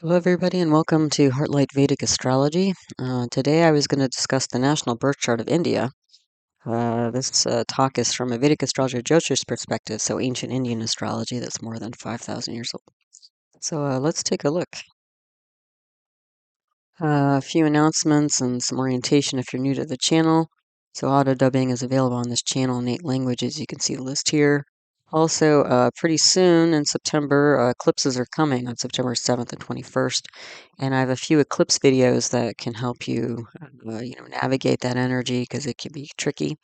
Hello, everybody, and welcome to Heartlight Vedic Astrology. Today I was going to discuss the national birth chart of India. This talk is from a Vedic astrologer Jyotish perspective, so ancient Indian astrology that's more than 5,000 years old. So let's take a look. A few announcements and some orientation if you're new to the channel. So auto dubbing is available on this channel in 8 languages. You can see the list here. Also, pretty soon in September, eclipses are coming on September 7th and 21st, and I have a few eclipse videos that can help you, navigate that energy because it can be tricky.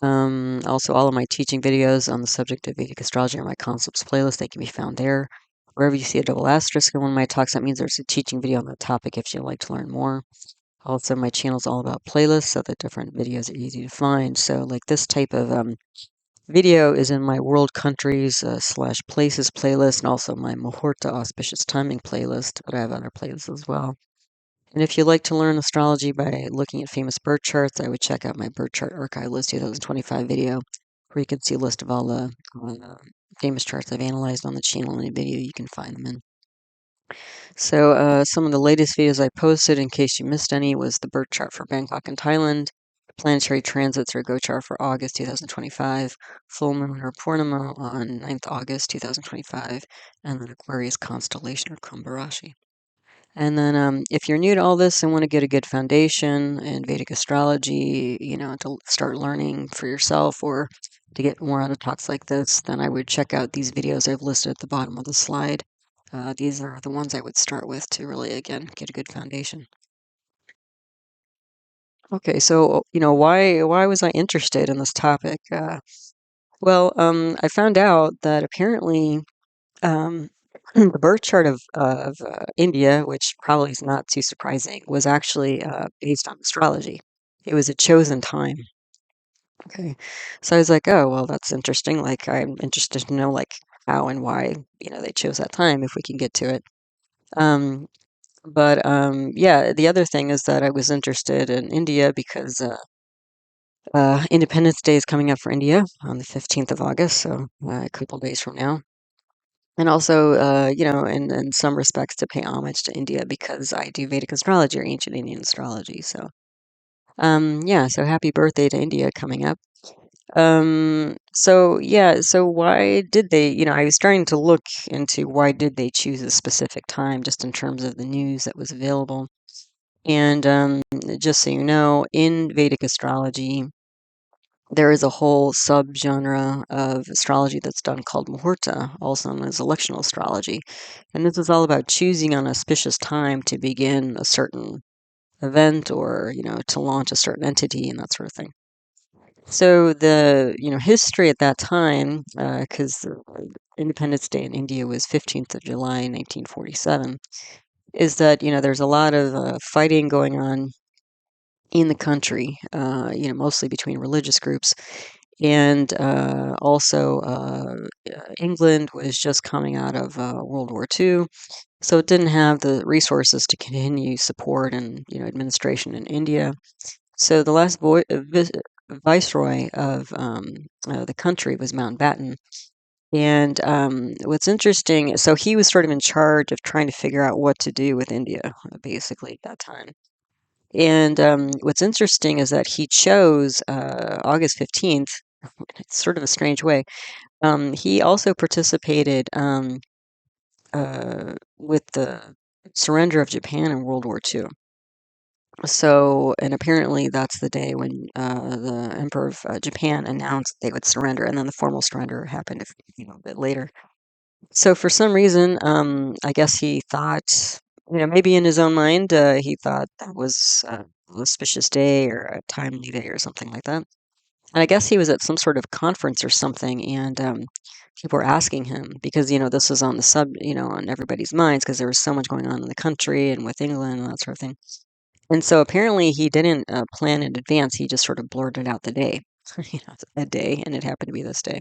Also, all of my teaching videos on the subject of Vedic astrology are my concepts playlist. They can be found there. Wherever you see a double asterisk in one of my talks, that means there's a teaching video on the topic if you'd like to learn more. Also, my channel is all about playlists, so the different videos are easy to find. So, like this type of video is in my world countries slash places playlist, and also my muhurta auspicious timing playlist, but I have other playlists as well. And if you'd like to learn astrology by looking at famous birth charts, I would check out my birth chart archive list 2025 video, where you can see a list of all the famous charts I've analyzed on the channel in a video you can find them in. So some of the latest videos I posted, in case you missed any, was the birth chart for Bangkok and Thailand, planetary transits or Gochar for August 2025, full moon or Purnima on 9th August 2025, and then Aquarius constellation or Kumbh. And then if you're new to all this and want to get a good foundation in Vedic astrology, to start learning for yourself or to get more out of talks like this, then I would check out these videos I've listed at the bottom of the slide. These are the ones I would start with to really, again, get a good foundation. Okay, so why was I interested in this topic? I found out that apparently um, the birth chart of India, which probably is not too surprising, was actually based on astrology. It was a chosen time. Okay, so I was like, oh well, that's interesting. Like, I'm interested to know like how and why they chose that time if we can get to it. Um, but yeah, the other thing is that I was interested in India because Independence Day is coming up for India on the 15th of August, so a couple days from now. And also, in some respects, to pay homage to India because I do Vedic astrology or ancient Indian astrology. So, yeah, so happy birthday to India coming up. So yeah, so why did they, I was starting to look into why did they choose a specific time just in terms of the news that was available. And just so you know, in Vedic astrology, there is a whole subgenre of astrology that's done called muhurta, also known as electional astrology. And this is all about choosing an auspicious time to begin a certain event or, to launch a certain entity and that sort of thing. So the, history at that time, because Independence Day in India was 15th of July, 1947, is that, there's a lot of fighting going on in the country, mostly between religious groups. And also, England was just coming out of World War II, so it didn't have the resources to continue support and administration in India. So the last viceroy of the country was Mountbatten. And what's interesting, so he was sort of in charge of trying to figure out what to do with India, basically, at that time. And what's interesting is that he chose August 15th, it's sort of a strange way. He also participated with the surrender of Japan in World War II. So, and apparently that's the day when the Emperor of Japan announced they would surrender, and then the formal surrender happened a bit later. So, for some reason, I guess he thought, maybe in his own mind, he thought that was an auspicious day or a timely day or something like that. And I guess he was at some sort of conference or something, and people were asking him because this was on the on everybody's minds because there was so much going on in the country and with England and that sort of thing. And so apparently he didn't plan in advance. He just sort of blurted out the day, a day, and it happened to be this day,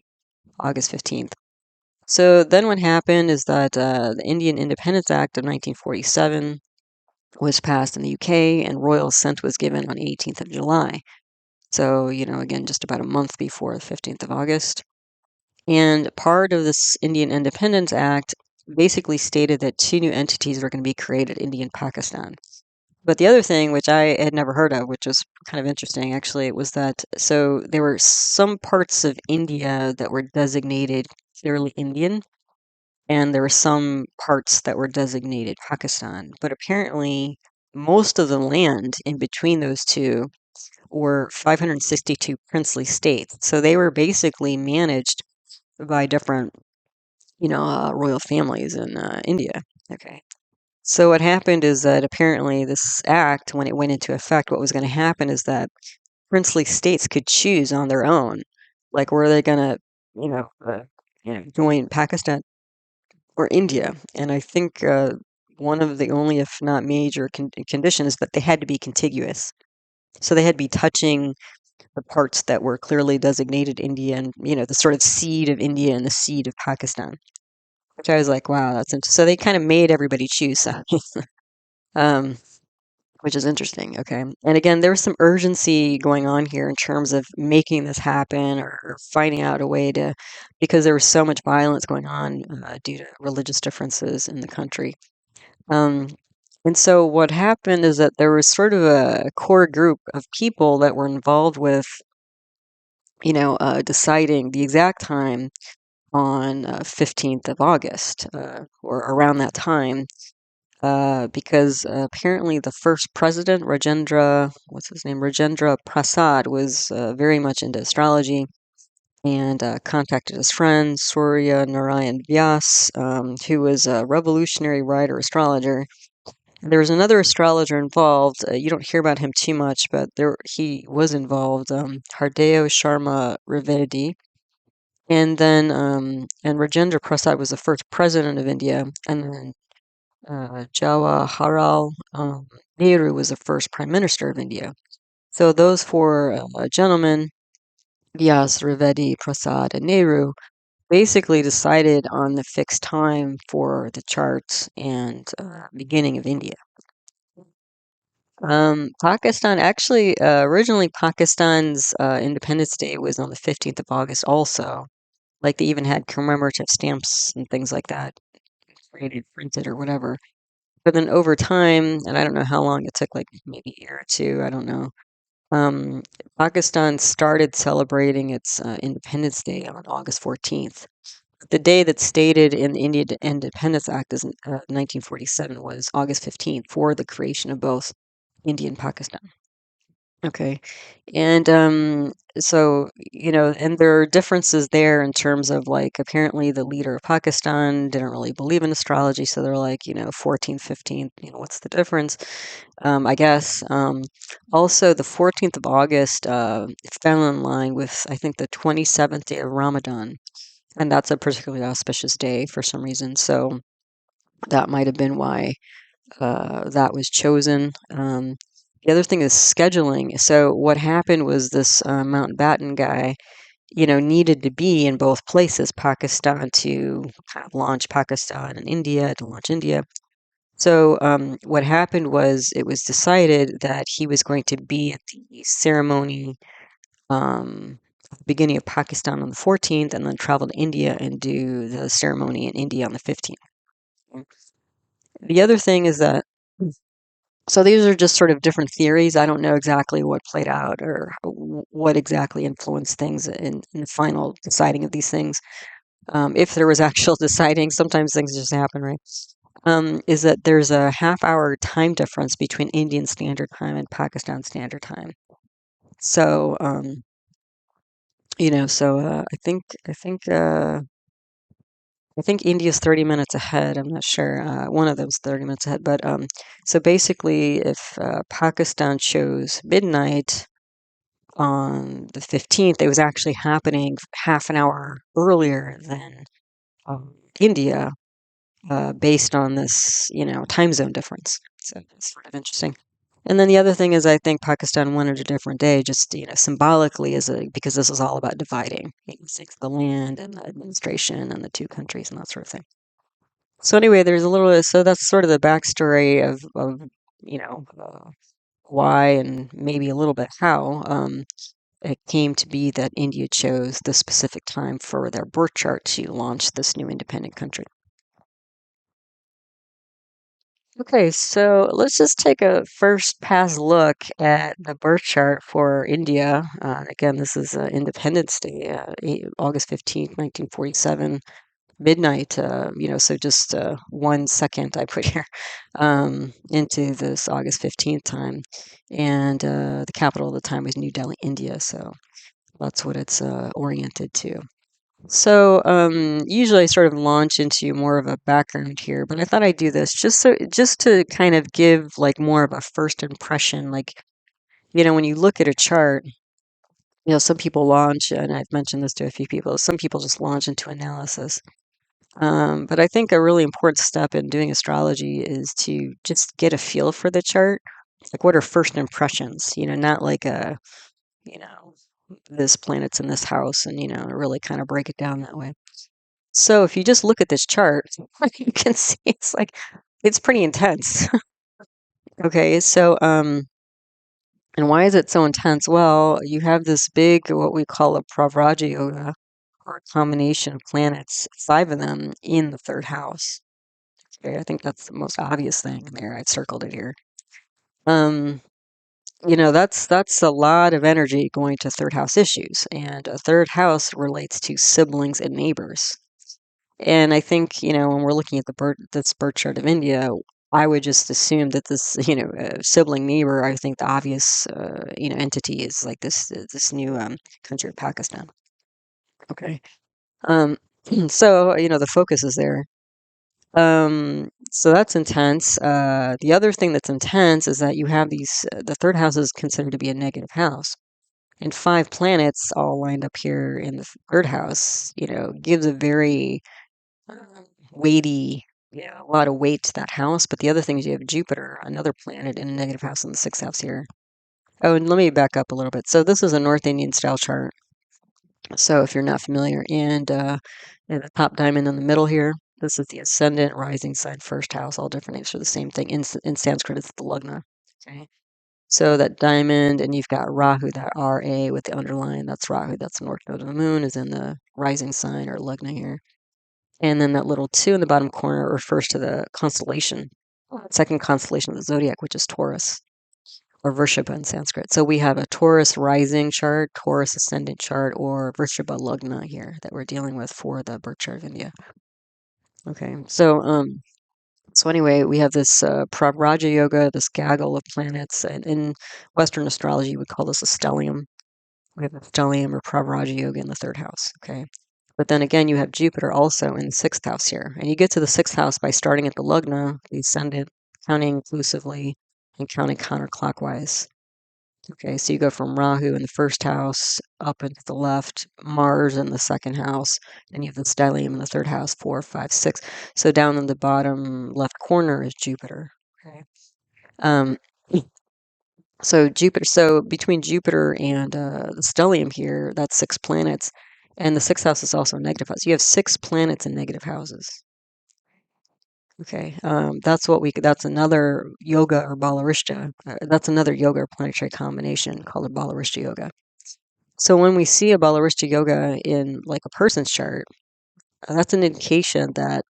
August 15th. So then what happened is that the Indian Independence Act of 1947 was passed in the UK, and royal assent was given on 18th of July. So, again, just about a month before the 15th of August. And part of this Indian Independence Act basically stated that two new entities were going to be created, India and Pakistan. But the other thing, which I had never heard of, which was kind of interesting actually, was that so there were some parts of India that were designated clearly Indian, and there were some parts that were designated Pakistan. But apparently, most of the land in between those two were 562 princely states. So they were basically managed by different, royal families in India. Okay. So what happened is that apparently this act, when it went into effect, what was going to happen is that princely states could choose on their own, like were they going to, join Pakistan or India. And I think one of the only, if not major, conditions that they had to be contiguous. So they had to be touching the parts that were clearly designated India and, the sort of seed of India and the seed of Pakistan, which I was like, wow, that's interesting. So they kind of made everybody choose. um, which is interesting. Okay. And again, there was some urgency going on here in terms of making this happen or finding out a way to, because there was so much violence going on due to religious differences in the country. And so what happened is that there was sort of a core group of people that were involved with, deciding the exact time on 15th of August or around that time because apparently the first president, what's his name? Rajendra Prasad, was very much into astrology and contacted his friend Surya Narayan Vyas, who was a revolutionary writer astrologer. There was another astrologer involved. You don't hear about him too much, but he was involved. Hardeo Sharma Rivedi. And then, and Rajendra Prasad was the first president of India, and then Jawaharlal Nehru was the first prime minister of India. So those four gentlemen, Vyas, Trivedi, Prasad, and Nehru, basically decided on the fixed time for the charts and beginning of India. Pakistan, actually, originally Pakistan's Independence Day was on the 15th of August also. Like they even had commemorative stamps and things like that, printed or whatever. But then over time, and I don't know how long it took, like maybe a year or two, I don't know. Um, Pakistan started celebrating its Independence Day on August 14th. The day that's stated in the Indian Independence Act as 1947 was August 15th for the creation of both India and Pakistan. Okay. And so, and there are differences there in terms of like apparently the leader of Pakistan didn't really believe in astrology, so they're like, 14th, 15th, what's the difference? I guess. Also, the 14th of August fell in line with, I think, the 27th day of Ramadan, and that's a particularly auspicious day for some reason. So that might have been why that was chosen. The other thing is scheduling. So what happened was this Mountbatten guy, needed to be in both places, Pakistan to kind of launch Pakistan and India to launch India. So what happened was it was decided that he was going to be at the ceremony at the beginning of Pakistan on the 14th and then travel to India and do the ceremony in India on the 15th. The other thing is that so these are just sort of different theories. I don't know exactly what played out or what exactly influenced things in the final deciding of these things. If there was actual deciding, sometimes things just happen, right? Is that there's a half-hour time difference between Indian Standard Time and Pakistan Standard Time. So, I think India's 30 minutes ahead. I'm not sure. One of them's 30 minutes ahead. But so basically, if Pakistan chose midnight on the 15th, it was actually happening half an hour earlier than India, based on this, time zone difference. So it's sort of interesting. And then the other thing is, I think Pakistan wanted a different day, just symbolically, because this is all about dividing the land and the administration and the two countries and that sort of thing. So anyway, so that's sort of the backstory of why and maybe a little bit how it came to be that India chose the specific time for their birth chart to launch this new independent country. Okay, so let's just take a first pass look at the birth chart for India. Again, this is Independence Day, August 15th, 1947, midnight. So just 1 second I put here into this August 15th time. And the capital of the time was New Delhi, India. So that's what it's oriented to. So, usually I sort of launch into more of a background here, but I thought I'd do this just to kind of give like more of a first impression. Like, when you look at a chart, some people launch, and I've mentioned this to a few people, some people just launch into analysis. But I think a really important step in doing astrology is to just get a feel for the chart. Like, what are first impressions? Not like you know, this planet's in this house, and, really kind of break it down that way. So if you just look at this chart, you can see it's pretty intense. Okay, so and why is it so intense? Well, you have this big what we call a pravraja yoga, or a combination of planets, 5 of them in the third house. Okay, I think that's the most obvious thing there. I've circled it here. Um, that's a lot of energy going to third house issues, and a third house relates to siblings and neighbors. And I think, when we're looking at this birth chart of India, I would just assume that this, sibling neighbor, I think the obvious, entity is like this new country of Pakistan. Okay. Um, so, the focus is there. So that's intense. The other thing that's intense is that you have the third house is considered to be a negative house. And 5 planets all lined up here in the third house, gives a very weighty, a lot of weight to that house. But the other thing is you have Jupiter, another planet in a negative house in the 6th house here. Oh, and let me back up a little bit. So this is a North Indian style chart. So if you're not familiar, and the top diamond in the middle here, this is the ascendant, rising sign, 1st house. All different names for the same thing. In Sanskrit, it's the lugna. Okay. So that diamond, and you've got Rahu, that RA with the underline. That's Rahu. That's the north node of the moon, is in the rising sign or lugna here. And then that little 2 in the bottom corner refers to the constellation, second constellation of the zodiac, which is Taurus, or Vrishaba in Sanskrit. So we have a Taurus rising chart, Taurus ascendant chart, or Vrishaba lugna here that we're dealing with for the birth chart of India. Okay, so anyway, we have this pravraja yoga, this gaggle of planets, and in Western astrology, we call this a stellium. We have a stellium or pravraja yoga in the 3rd house. Okay. But then again, you have Jupiter also in the 6th house here. And you get to the 6th house by starting at the lugna, the ascendant, counting inclusively and counting counterclockwise. Okay, so you go from Rahu in the 1st house up into the left, Mars in the 2nd house, and you have the stellium in the 3rd house, 4, 5, 6. So down in the bottom left corner is Jupiter. Okay. Um, so between Jupiter and the stellium here, that's 6 planets, and the 6th house is also a negative house. You have 6 planets in negative houses. Okay, that's another yoga or balarishta. That's another yoga or planetary combination called a balarishta yoga. So when we see a balarishta yoga in like a person's chart, that's an indication that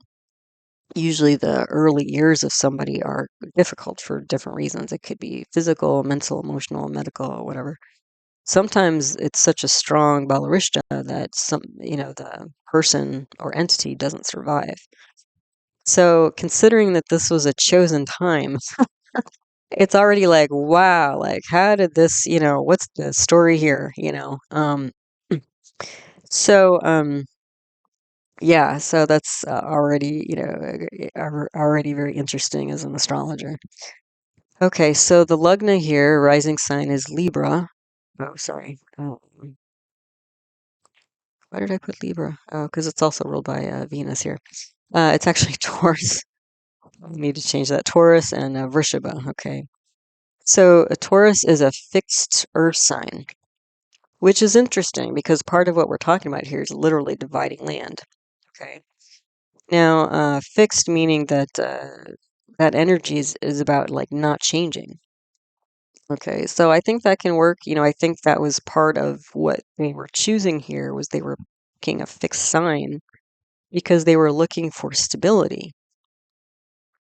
usually the early years of somebody are difficult for different reasons. It could be physical, mental, emotional, medical, whatever. Sometimes it's such a strong balarishta that the person or entity doesn't survive. So considering that this was a chosen time, it's already like, wow, like how did this, what's the story here, so yeah, so that's already, already very interesting as an astrologer. Okay, so the lugna here, rising sign is Libra. Oh, sorry. Why did I put Libra? Oh, because it's also ruled by Venus here. It's actually Taurus. I need to change that. Taurus and Vrishaba. Okay. So a Taurus is a fixed earth sign, which is interesting because part of what we're talking about here is literally dividing land. Okay. Now, fixed meaning that that energy is about like not changing. Okay, so I think that can work. I think that was part of what they were choosing here was they were picking a fixed sign because they were looking for stability.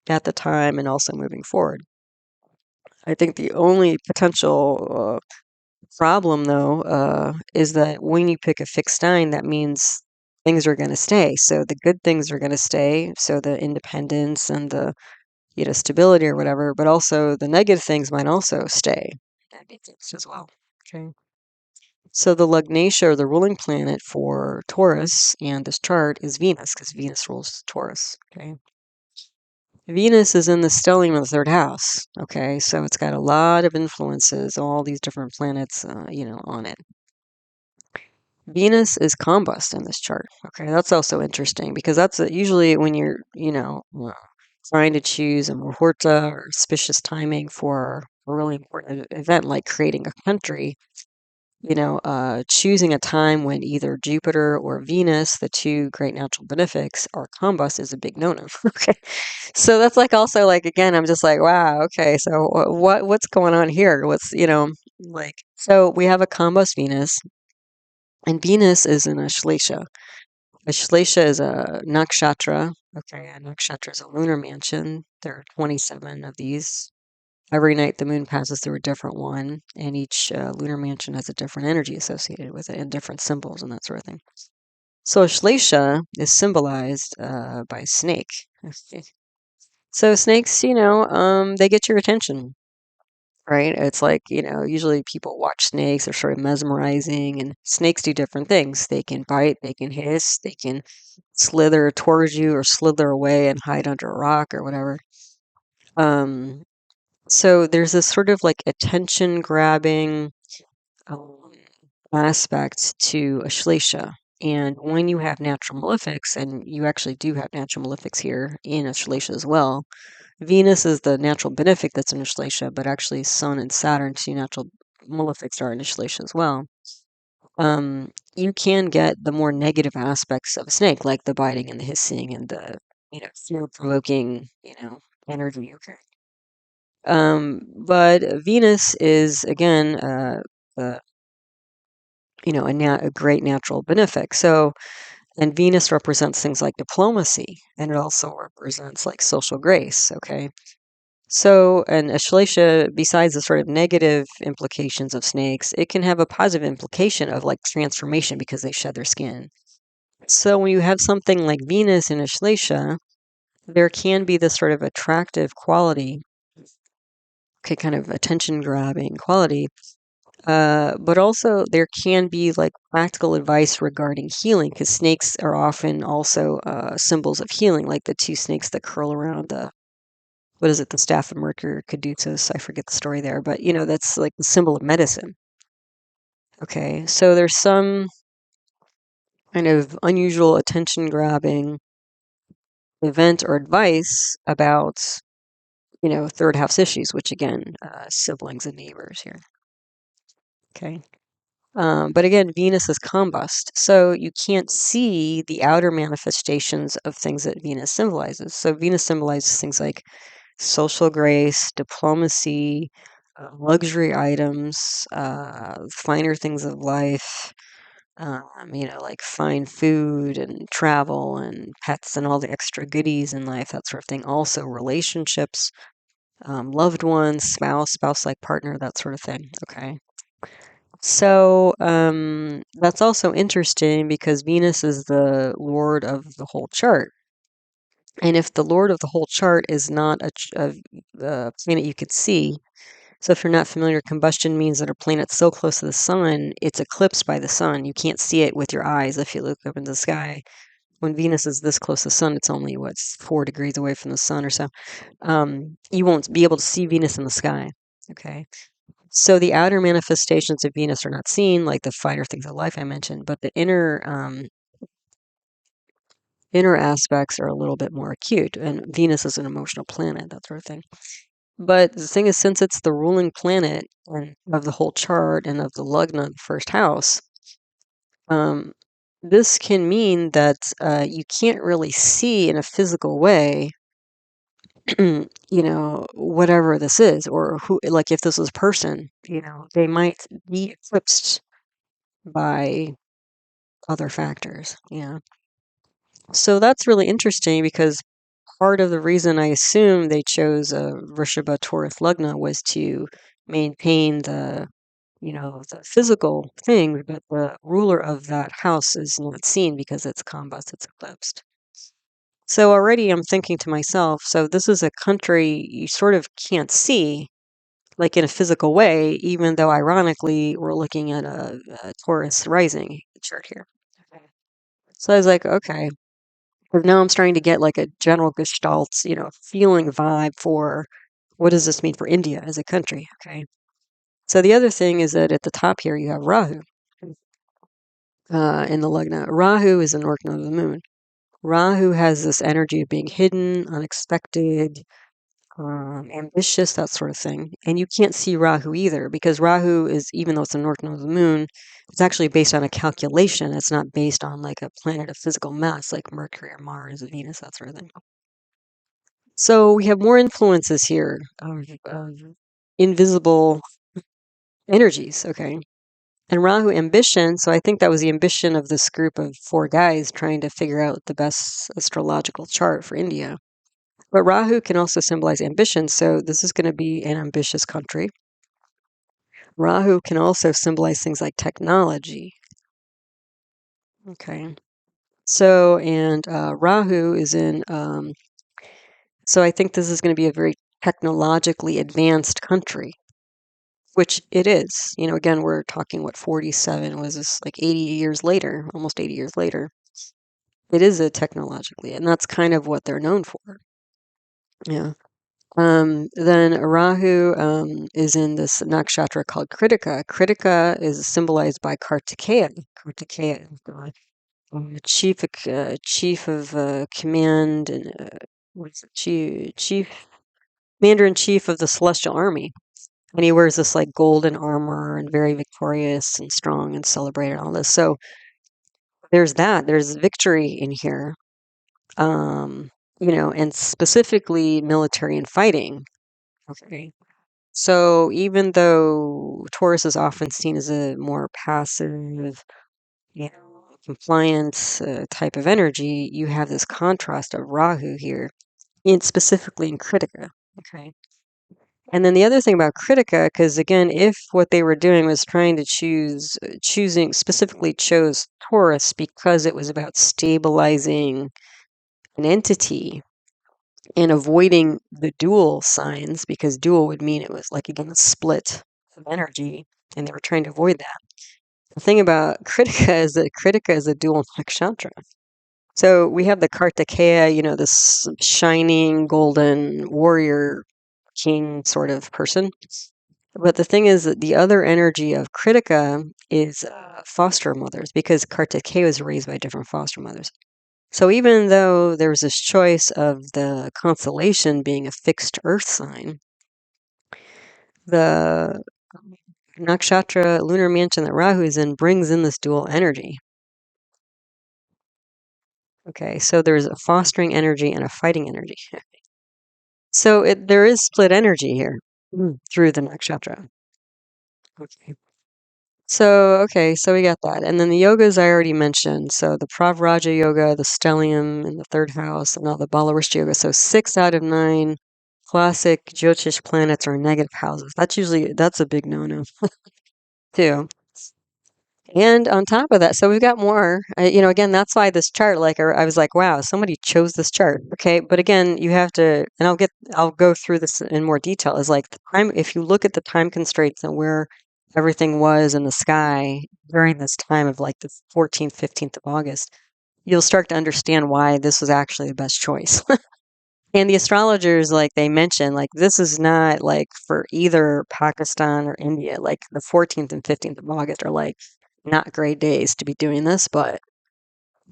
at the time and also moving forward. I think the only potential problem, though, is that when you pick a fixed sign, that means things are going to stay. So the good things are going to stay. So the independence and the stability or whatever, but also the negative things might also stay. That makes sense as well. Okay. So the Lugnatia, or the ruling planet for Taurus and this chart, is Venus, because Venus rules Taurus. Okay. Venus is in the stellium of the third house. Okay, so it's got a lot of influences, all these different planets, on it. Venus is combust in this chart. Okay, that's also interesting because that's usually when you're, trying to choose a muhurta or auspicious timing for a really important event like creating a country. Choosing a time when either Jupiter or Venus, the two great natural benefics, are combust is a big no-no. Okay, so that's like also like again, I'm just like, wow, okay, so what's going on here? What's like so we have a combust Venus, and Venus is in a shlesha. A shlesha is a nakshatra. Okay, a nakshatra is a lunar mansion. There are 27 of these. Every night the moon passes through a different one, and each lunar mansion has a different energy associated with it and different symbols and that sort of thing. So Shlesha is symbolized by a snake. So snakes, they get your attention, right? It's like, usually people watch snakes, they're sort of mesmerizing, and snakes do different things. They can bite, they can hiss, they can slither towards you or slither away and hide under a rock or whatever. Um, So there's this sort of like attention grabbing um, aspect to Ashlesha. And when you have natural malefics, and you actually do have natural malefics here in Ashlesha as well, Venus is the natural benefic that's in Ashlesha, but actually Sun and Saturn, two natural malefics, are in Ashlesha as well. You can get the more negative aspects of a snake, like the biting and the hissing and the, fear-provoking, energy. Okay. But Venus is again, uh, a great natural benefic. So, and Venus represents things like diplomacy, and it also represents like social grace. Okay. So, and Ashlesha, besides the sort of negative implications of snakes, it can have a positive implication of like transformation because they shed their skin. So, when you have something like Venus in Ashlesha, there can be this sort of attractive quality, okay, kind of attention grabbing quality. But also, there can be like practical advice regarding healing because snakes are often also symbols of healing, like the two snakes that curl around the what is it, the staff of Mercury Caduceus. I forget the story there, but that's like the symbol of medicine. Okay, so there's some kind of unusual attention grabbing event or advice about third house issues, which again, siblings and neighbors here. Okay. But again, Venus is combust, so you can't see the outer manifestations of things that Venus symbolizes. So Venus symbolizes things like social grace, diplomacy, luxury items, finer things of life, like fine food and travel and pets and all the extra goodies in life, that sort of thing. Also, relationships, loved ones, spouse-like partner, that sort of thing. Okay. So that's also interesting because Venus is the lord of the whole chart. And if the lord of the whole chart is not a planet you could see, so if you're not familiar, combustion means that a planet's so close to the sun, it's eclipsed by the sun. You can't see it with your eyes if you look up into the sky. When Venus is this close to the sun, it's only, 4 degrees away from the sun or so. You won't be able to see Venus in the sky. Okay. So the outer manifestations of Venus are not seen, like the finer things of life I mentioned, but the inner aspects are a little bit more acute. And Venus is an emotional planet, that sort of thing. But the thing is, since it's the ruling planet of the whole chart and of the lugna, the first house, um, this can mean that you can't really see in a physical way, whatever this is, or who, like if this was a person, they might be eclipsed by other factors. Yeah. So that's really interesting because part of the reason I assume they chose Vrishabha Taurus Lagna was to maintain the physical thing, but the ruler of that house is not seen because it's combust, it's eclipsed. So already I'm thinking to myself, so this is a country you sort of can't see, like in a physical way, even though ironically we're looking at a Taurus rising chart here. Okay. So I was like, okay. But now I'm starting to get like a general gestalt, feeling vibe for what does this mean for India as a country? Okay. So the other thing is that at the top here you have Rahu in the Lagna. Rahu is an organ of the moon. Rahu has this energy of being hidden, unexpected, ambitious, that sort of thing. And you can't see Rahu either because Rahu is, even though it's an organ of the moon, it's actually based on a calculation. It's not based on like a planet of physical mass like Mercury or Mars or Venus, that sort of thing. So we have more influences here of invisible energies, okay? And Rahu ambition, so I think that was the ambition of this group of four guys trying to figure out the best astrological chart for India. But Rahu can also symbolize ambition, so this is going to be an ambitious country. Rahu can also symbolize things like technology. Okay. So, and Rahu is in, so I think this is going to be a very technologically advanced country, which it is. Again, we're talking what 47 was this like 80 years later, almost 80 years later. It is a technologically, and that's kind of what they're known for. Yeah. Then Rahu is in this nakshatra called Kritika. Kritika is symbolized by Kartikeya. Kartikeya is the chief of command and what is it? Chief commander in chief of the celestial army. And he wears this like golden armor and very victorious and strong and celebrated and all this. So there's that. There's victory in here. And specifically military and fighting. Okay. So even though Taurus is often seen as a more passive, compliant type of energy, you have this contrast of Rahu here, specifically in Kritika. Okay. And then the other thing about Kritika, because again, if what they were doing was trying to choosing specifically chose Taurus because it was about stabilizing an entity and avoiding the dual signs, because dual would mean it was like, again, a split of energy, and they were trying to avoid that. The thing about Kritika is that Kritika is a dual nakshatra. So we have the Kartikeya, this shining golden warrior king sort of person. But the thing is that the other energy of Kritika is foster mothers, because Kartikeya was raised by different foster mothers. So even though there was this choice of the constellation being a fixed earth sign, the nakshatra lunar mansion that Rahu is in brings in this dual energy. Okay, so there's a fostering energy and a fighting energy. So there is split energy here through the nakshatra. Okay. So we got that. And then the yogas I already mentioned. So the pravraja yoga, the stellium in the third house, and all the balarishta yoga. So 6 out of 9 classic Jyotish planets are in negative houses. That's a big no-no too. And on top of that, so we've got more, again, that's why this chart, like, I was like, wow, somebody chose this chart. Okay. But again, you have to, and I'll go through this in more detail, is like the time, if you look at the time constraints and where everything was in the sky during this time of like the 14th, 15th of August, you'll start to understand why this was actually the best choice. And the astrologers, like they mentioned, like this is not like for either Pakistan or India. Like the 14th and 15th of August are like not great days to be doing this, but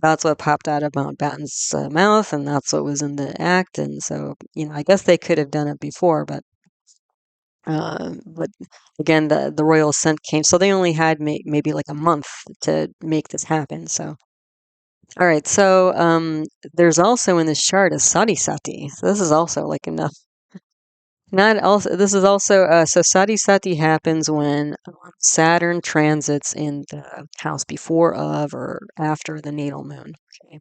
that's what popped out of Mountbatten's mouth, and that's what was in the act. And so, I guess they could have done it before, but again, the royal assent came, so they only had maybe like a month to make this happen. So. All right, so there's also in this chart a sati sati. So this is also like enough. Not also. This is also so sati sati happens when Saturn transits in the house before of or after the natal moon. Okay.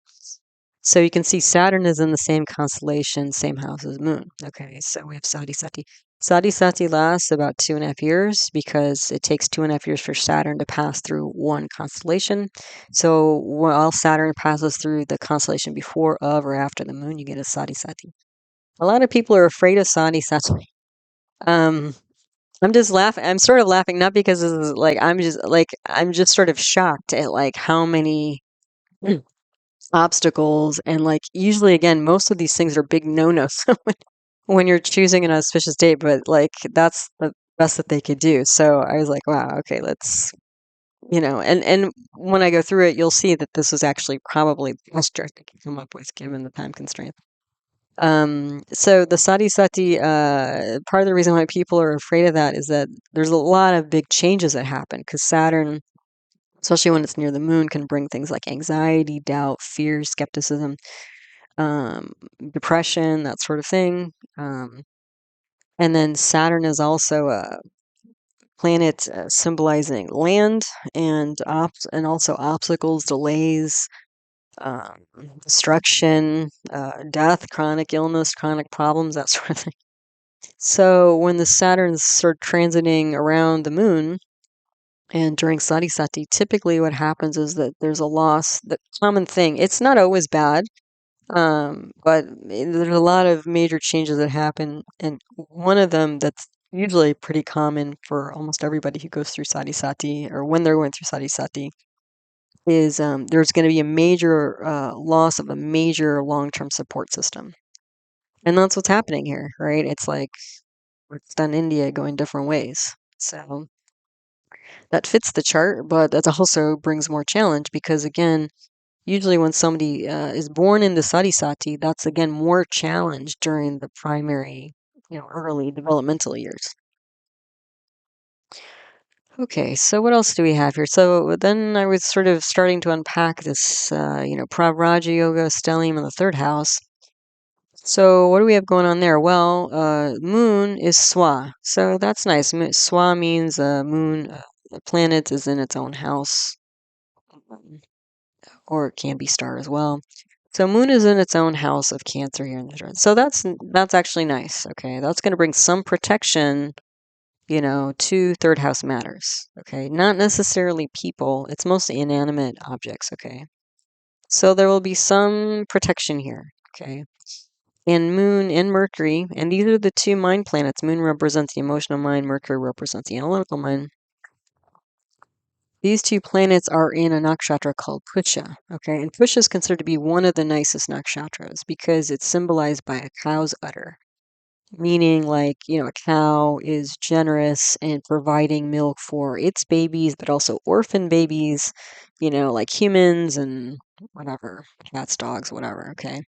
So you can see Saturn is in the same constellation, same house as Moon. Okay, so we have Sati Sati. Sati Sati lasts about 2.5 years because it takes 2.5 years for Saturn to pass through one constellation. So while Saturn passes through the constellation before, of, or after the Moon, you get a Sati Sati. A lot of people are afraid of Sati Sati. Um, I'm just laughing. I'm sort of laughing, not because this is like I'm just sort of shocked at like how many obstacles, and like usually again most of these things are big no-nos when you're choosing an auspicious date, but like that's the best that they could do. So I was like, wow, okay, let's, and when I go through it, you'll see that this was actually probably the best chart I could come up with given the time constraint. So the Sati Sati, part of the reason why people are afraid of that is that there's a lot of big changes that happen because Saturn, especially when it's near the moon, can bring things like anxiety, doubt, fear, skepticism, um, depression, that sort of thing. And then Saturn is also a planet symbolizing land and also obstacles, delays, um, destruction, death, chronic illness, chronic problems, that sort of thing. So when the Saturn's sort of transiting around the moon and during Sati Sati, typically what happens is that there's a loss. The common thing, it's not always bad, but there's a lot of major changes that happen, and one of them that's usually pretty common for almost everybody who goes through Sati Sati or when they're going through Sati Sati is there's going to be a major loss of a major long-term support system. And that's what's happening here, right? It's like it's done India going different ways. So that fits the chart, but that also brings more challenge because, again, usually when somebody is born in the Sati Sati, that's again more challenge during the primary, early developmental years. Okay, so what else do we have here? So then I was sort of starting to unpack this, pravraja yoga stellium in the third house. So what do we have going on there? Well, moon is swa, so that's nice. Swa means moon, the planet is in its own house, um, or it can be star as well. So moon is in its own house of Cancer here in the chart. So that's actually nice. Okay, that's going to bring some protection, to third house matters. Okay, not necessarily people. It's mostly inanimate objects. Okay, so there will be some protection here. Okay. And Moon and Mercury, and these are the two mind planets. Moon represents the emotional mind, Mercury represents the analytical mind. These two planets are in a nakshatra called Pusha. Okay, and Pusha is considered to be one of the nicest nakshatras because it's symbolized by a cow's udder, meaning like, a cow is generous in providing milk for its babies, but also orphan babies, like humans and whatever, cats, dogs, whatever. Okay.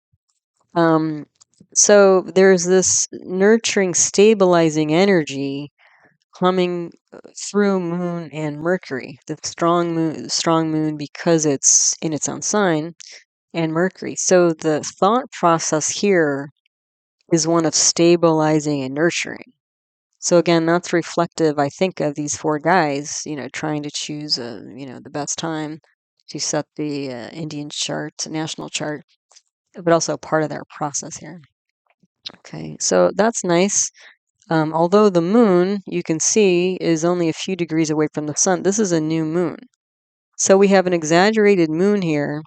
Um, so there's this nurturing, stabilizing energy coming through Moon and Mercury. The strong moon because it's in its own sign, and Mercury. So the thought process here is one of stabilizing and nurturing. So again, that's reflective, I think, of these four guys, trying to choose the best time to set the Indian chart, national chart, but also part of their process here. Okay, so that's nice. Although the moon, you can see, is only a few degrees away from the sun, this is a new moon. So we have an exaggerated moon here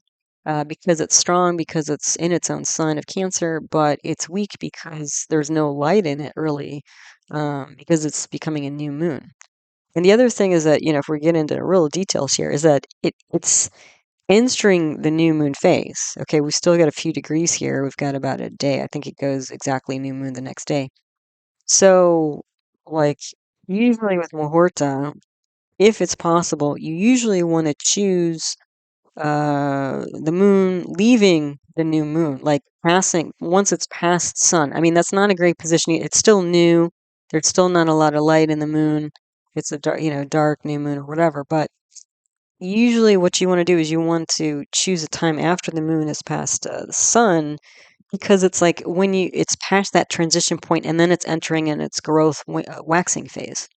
because it's strong, because it's in its own sign of Cancer, but it's weak because there's no light in it, really, because it's becoming a new moon. And the other thing is that, if we get into real details here, is that it's entering the new moon phase. Okay, we've still got a few degrees here. We've got about a day. I think it goes exactly new moon the next day. So, like, usually with muhurta, if it's possible, you usually want to choose the moon leaving the new moon, like passing once it's past sun. I mean, that's not a great position. It's still new. There's still not a lot of light in the moon. It's a dark new moon or whatever. But usually, what you want to do is you want to choose a time after the moon is past the sun, because it's like when it's past that transition point and then it's entering in its growth waxing phase.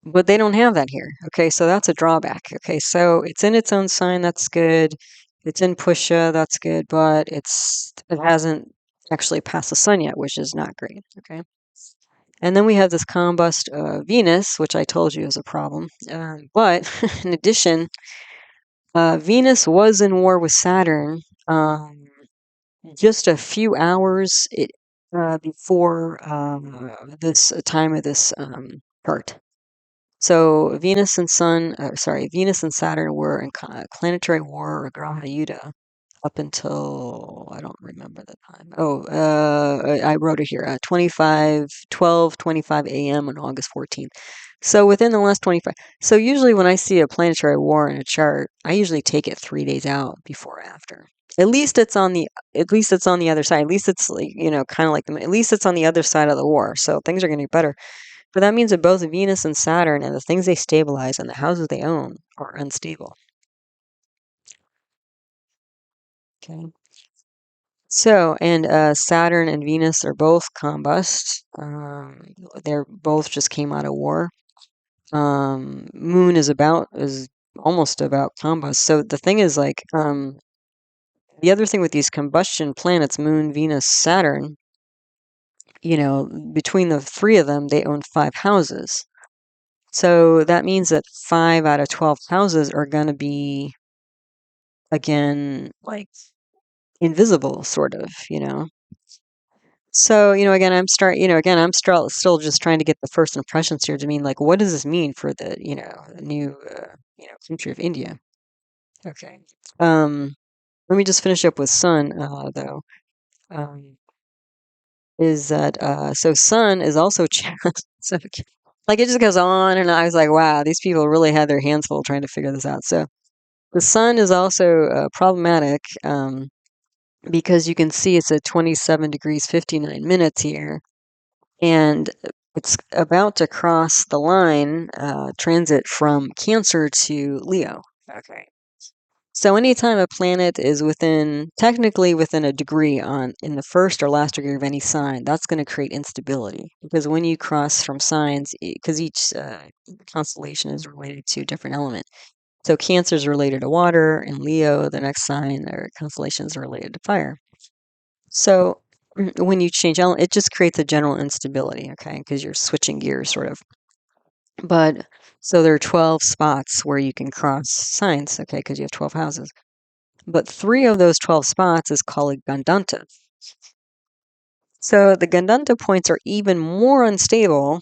But they don't have that here. Okay, so that's a drawback. Okay, so it's in its own sign. That's good. It's in Pusha, that's good, but it hasn't actually passed the sun yet, which is not great. Okay. And then we have this combust Venus, which I told you is a problem. But in addition, Venus was in war with Saturn just a few hours before this time of this chart. So Venus and Saturn were in planetary war or graha yuddha up until I don't remember the time. Oh, I wrote it here. 12:25 a.m. on August 14th. So within the last 25. So usually when I see a planetary war in a chart, I usually take it 3 days out before or after. At least it's on the other side. At least it's like, kind of like at least it's on the other side of the war. So things are going to be better. But that means that both Venus and Saturn and the things they stabilize and the houses they own are unstable. Okay. So, and Saturn and Venus are both combust. They're both just came out of war. Moon is almost about combust. So the thing is like, the other thing with these combustion planets, Moon, Venus, Saturn, between the three of them, they own 5 houses. So that means that 5 out of 12 houses are going to be, again, like invisible, sort of, So, again, still just trying to get the first impressions here to mean, like, what does this mean for the, new, country of India? Okay. Let me just finish up with Sun, though. Is that, so Sun is also so, like, it just goes on, and I was like, wow, these people really had their hands full trying to figure this out. So the Sun is also problematic, because you can see it's at 27 degrees 59 minutes here. And it's about to cross the line, transit from Cancer to Leo. Okay. So anytime a planet is technically within a degree in the first or last degree of any sign, that's going to create instability. Because when you cross from signs, because each constellation is related to a different element. So Cancer is related to water, and Leo, the next sign or constellation, is related to fire. So when you change element, it just creates a general instability, okay? Because you're switching gears, sort of. But so there are 12 spots where you can cross signs, okay? Because you have 12 houses. But 3 of those 12 spots is called a Gandanta. So the Gandanta points are even more unstable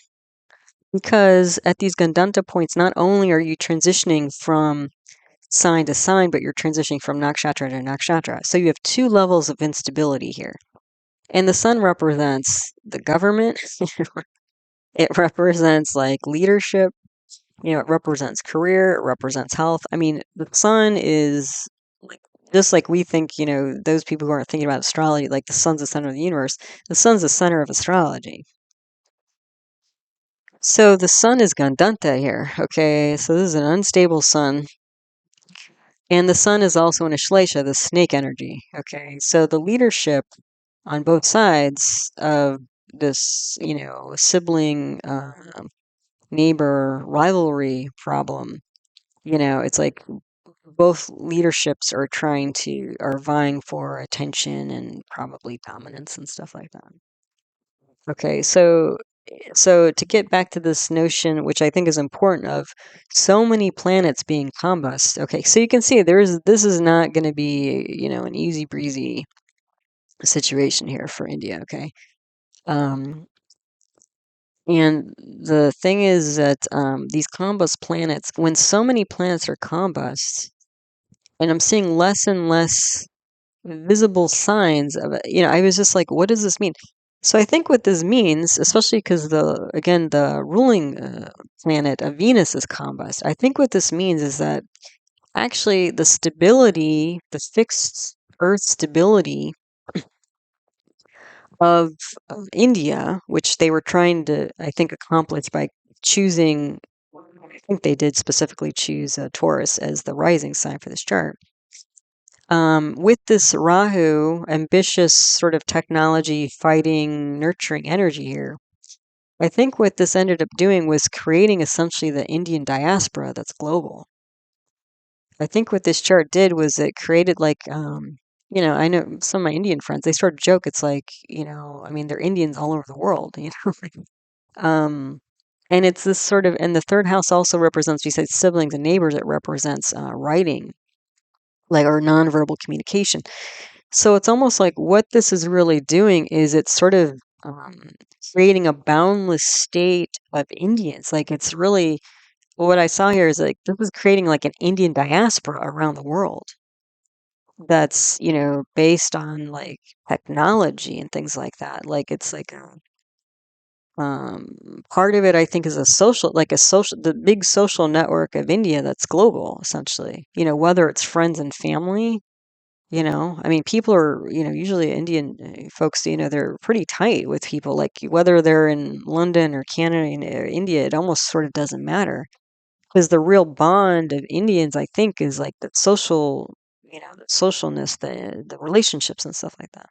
because at these Gandanta points, not only are you transitioning from sign to sign, but you're transitioning from nakshatra to nakshatra. So you have 2 levels of instability here. And the sun represents the government. It represents like leadership. It represents career. It represents health. I mean, the sun is like, just like we think, those people who aren't thinking about astrology, like the sun's the center of the universe. The sun's the center of astrology. So the sun is Gandanta here. Okay, so this is an unstable sun. And the sun is also in Ashlesha, the snake energy. Okay, so the leadership on both sides of this, sibling, neighbor rivalry problem, it's like both leaderships are vying for attention and probably dominance and stuff like that. Okay, so to get back to this notion, which I think is important, of so many planets being combust. Okay, so you can see this is not going to be, an easy breezy situation here for India. Okay. And the thing is that these combust planets, when so many planets are combust, and I'm seeing less and less visible signs of it, I was just like, what does this mean? So I think what this means, especially because the ruling planet of Venus is combust, I think what this means is that actually the stability, the fixed Earth stability of India, which they were trying to, I think, accomplish by choosing, I think they did specifically choose Taurus as the rising sign for this chart. With this Rahu, ambitious sort of technology, fighting, nurturing energy here, I think what this ended up doing was creating essentially the Indian diaspora that's global. I think what this chart did was it created like, I know some of my Indian friends, they sort of joke, it's like, I mean, they're Indians all over the world, Um, and it's this sort of, and the third house also represents, you said siblings and neighbors, it represents writing, like, or nonverbal communication. So it's almost like what this is really doing is it's sort of um, creating a boundless state of Indians. Like it's really, what I saw here is like this is creating like an Indian diaspora around the world that's, based on like technology and things like that. Like it's like part of it, I think, is the big social network of India that's global, essentially. Whether it's friends and family, I mean, people are, usually Indian folks, they're pretty tight with people. Like whether they're in London or Canada or India, it almost sort of doesn't matter because the real bond of Indians, I think, is like the social, the socialness, the relationships and stuff like that.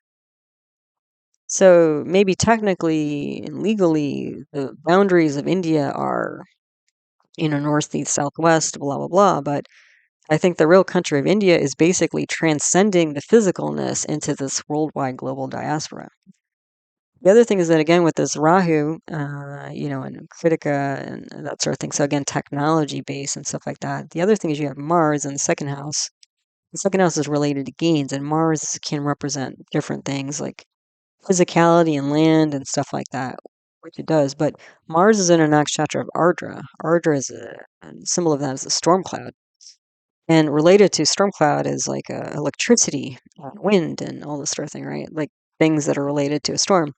So maybe technically and legally, the boundaries of India are, north, east, southwest, blah, blah, blah. But I think the real country of India is basically transcending the physicalness into this worldwide global diaspora. The other thing is that, again, with this Rahu, and Kritika and that sort of thing, so again, technology based and stuff like that. The other thing is you have Mars in the second house. The second house is related to gains, and Mars can represent different things like physicality and land and stuff like that, which it does. But Mars is in a nakshatra of Ardra. Ardra is a symbol of that is a storm cloud. And related to storm cloud is like electricity, wind, and all this sort of thing, right? Like things that are related to a storm.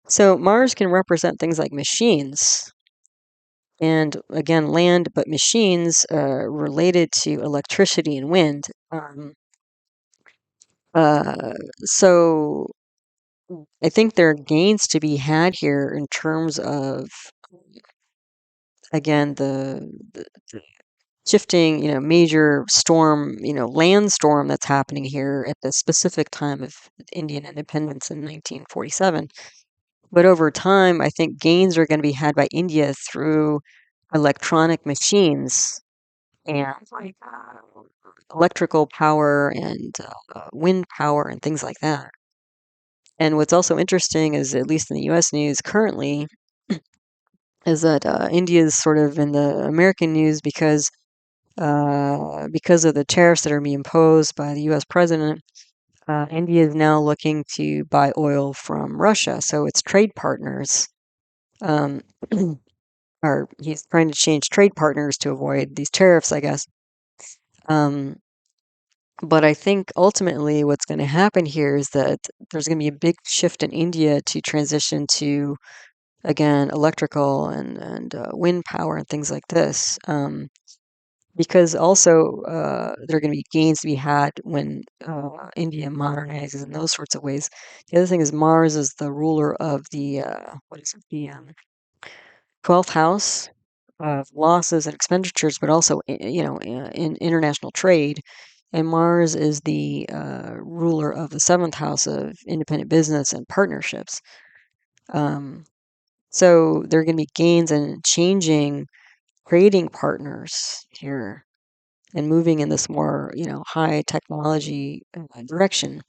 So Mars can represent things like machines and again land, but machines related to electricity and wind. So I think there are gains to be had here in terms of again the shifting, major storm, land storm that's happening here at the specific time of Indian independence in 1947. But over time, I think gains are going to be had by India through electronic machines and like electrical power and wind power and things like that. And what's also interesting is, at least in the U.S. news currently, is that India is sort of in the American news because of the tariffs that are being imposed by the U.S. president. India is now looking to buy oil from Russia, so its trade partners um, are he's trying to change trade partners to avoid these tariffs, I guess. Um, but I think ultimately what's going to happen here is that there's going to be a big shift in India to transition to again electrical and wind power and things like this. Because also there are going to be gains to be had when India modernizes in those sorts of ways. The other thing is Mars is the ruler of the what is it? The 12th house of losses and expenditures, but also in international trade. And Mars is the ruler of the seventh house of independent business and partnerships. Um, so there are going to be gains in changing trading partners here and moving in this more, high technology direction.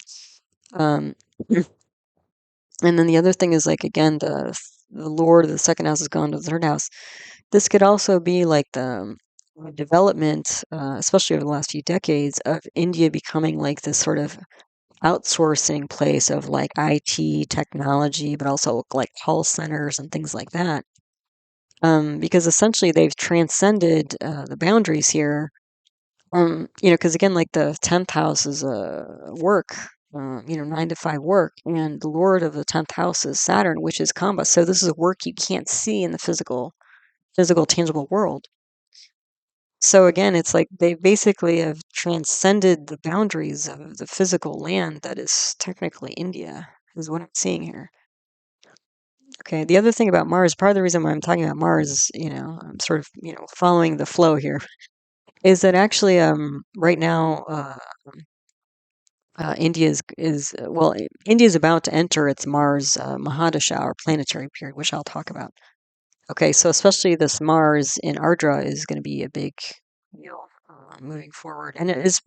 Um, and then the other thing is like again, the Lord of the second house has gone to the third house. This could also be like the development, especially over the last few decades, of India becoming like this sort of outsourcing place of like IT technology, but also like call centers and things like that. Because essentially they've transcended the boundaries here. Because again, like the 10th house is work, 9 to 5 work, and the lord of the 10th house is Saturn, which is combat. So this is a work you can't see in the physical, tangible world. So again, it's like they basically have transcended the boundaries of the physical land that is technically India, is what I'm seeing here. Okay, the other thing about Mars, part of the reason why I'm talking about Mars is, I'm sort of, following the flow here, is that actually right now India is about to enter its Mars Mahadasha or planetary period, which I'll talk about. Okay, so especially this Mars in Ardra is going to be a big deal. moving forward. And it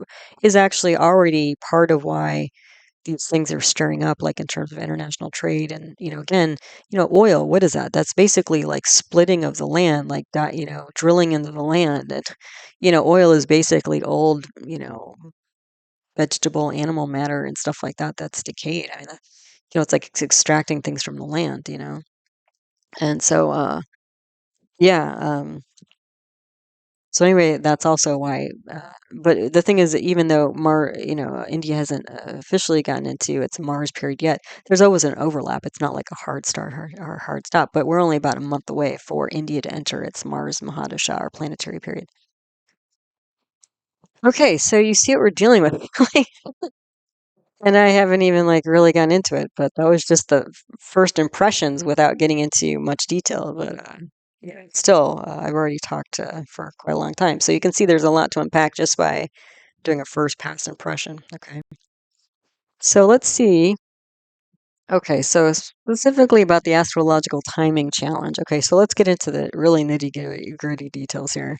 is actually already part of why these things are stirring up, like in terms of international trade. And, again, oil, what is that? That's basically like splitting of the land, like that, drilling into the land. And, oil is basically old, vegetable, animal matter and stuff like that that's decayed. I mean, it's like it's extracting things from the land, And so, yeah. So anyway, that's also why. But the thing is, that even though India hasn't officially gotten into its Mars period yet, there's always an overlap. It's not like a hard start or hard stop. But we're only about a month away for India to enter its Mars Mahadasha or planetary period. Okay, so you see what we're dealing with. And I haven't even like really gotten into it, but that was just the first impressions without getting into much detail. But yeah, still, I've already talked for quite a long time, so you can see there's a lot to unpack just by doing a first pass impression. Okay, so let's see. Okay, so specifically about the astrological timing challenge. Okay, so let's get into the really nitty-gritty details here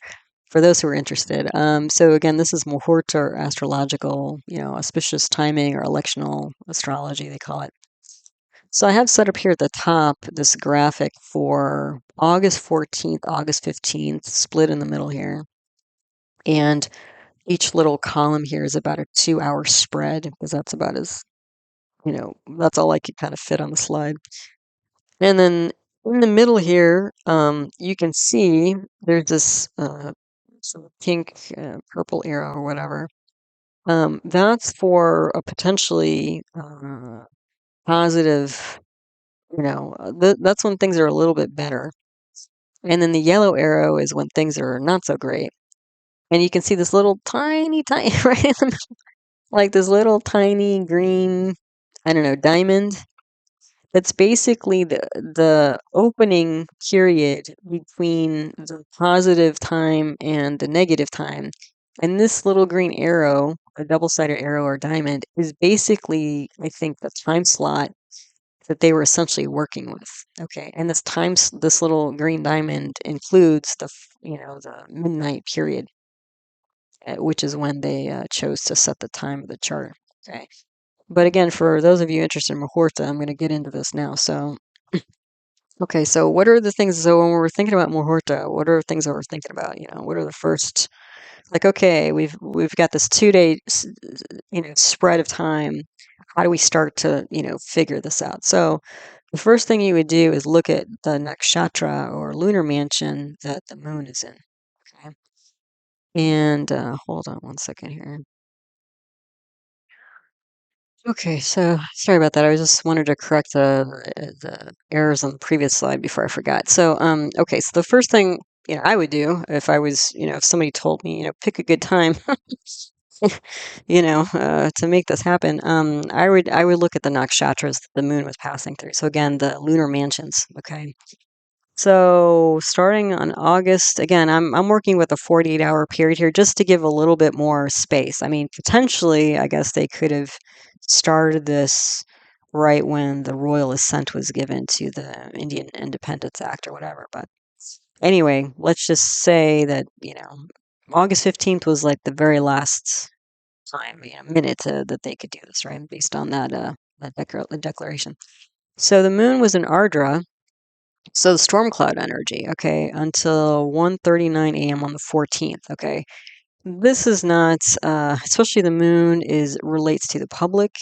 for those who are interested. So again, this is muhurta or astrological, auspicious timing or electional astrology, they call it. So I have set up here at the top this graphic for August 14th, August 15th, split in the middle here. And each little column here is about a 2-hour spread because that's about as, that's all I could kind of fit on the slide. And then in the middle here, you can see there's this sort of pink, purple arrow or whatever. That's for a potentially positive, that's when things are a little bit better. And then the yellow arrow is when things are not so great. And you can see this little tiny, right in the middle, like this little tiny green, I don't know, diamond. That's basically the opening period between the positive time and the negative time. And this little green arrow, a double-sided arrow or diamond, is basically, I think, the time slot that they were essentially working with. Okay, and this little green diamond includes the midnight period, which is when they chose to set the time of the chart. Okay, but again, for those of you interested in muhurta, I'm going to get into this now. So, okay, so what are the things? So when we're thinking about muhurta, what are things that we're thinking about? What are the first? Like, okay, we've got this 2-day, spread of time. How do we start to, figure this out? So the first thing you would do is look at the nakshatra or lunar mansion that the moon is in. Okay, and hold on one second here. Okay, so sorry about that. I just wanted to correct the errors on the previous slide before I forgot. So, okay, so the first thing I would do if I was if somebody told me pick a good time, to make this happen, I would look at the nakshatras that the moon was passing through. So again, the lunar mansions. Okay, so starting on August, again, I'm working with a 48-hour period here just to give a little bit more space. I mean, potentially, I guess they could have started this right when the royal assent was given to the Indian Independence Act or whatever. But anyway, let's just say that, August 15th was like the very last time, minute that they could do this, right? Based on that declaration. So the moon was in Ardra, so the storm cloud energy, okay, until 1:39 a.m. on the 14th, okay. This is not, especially the moon is relates to the public.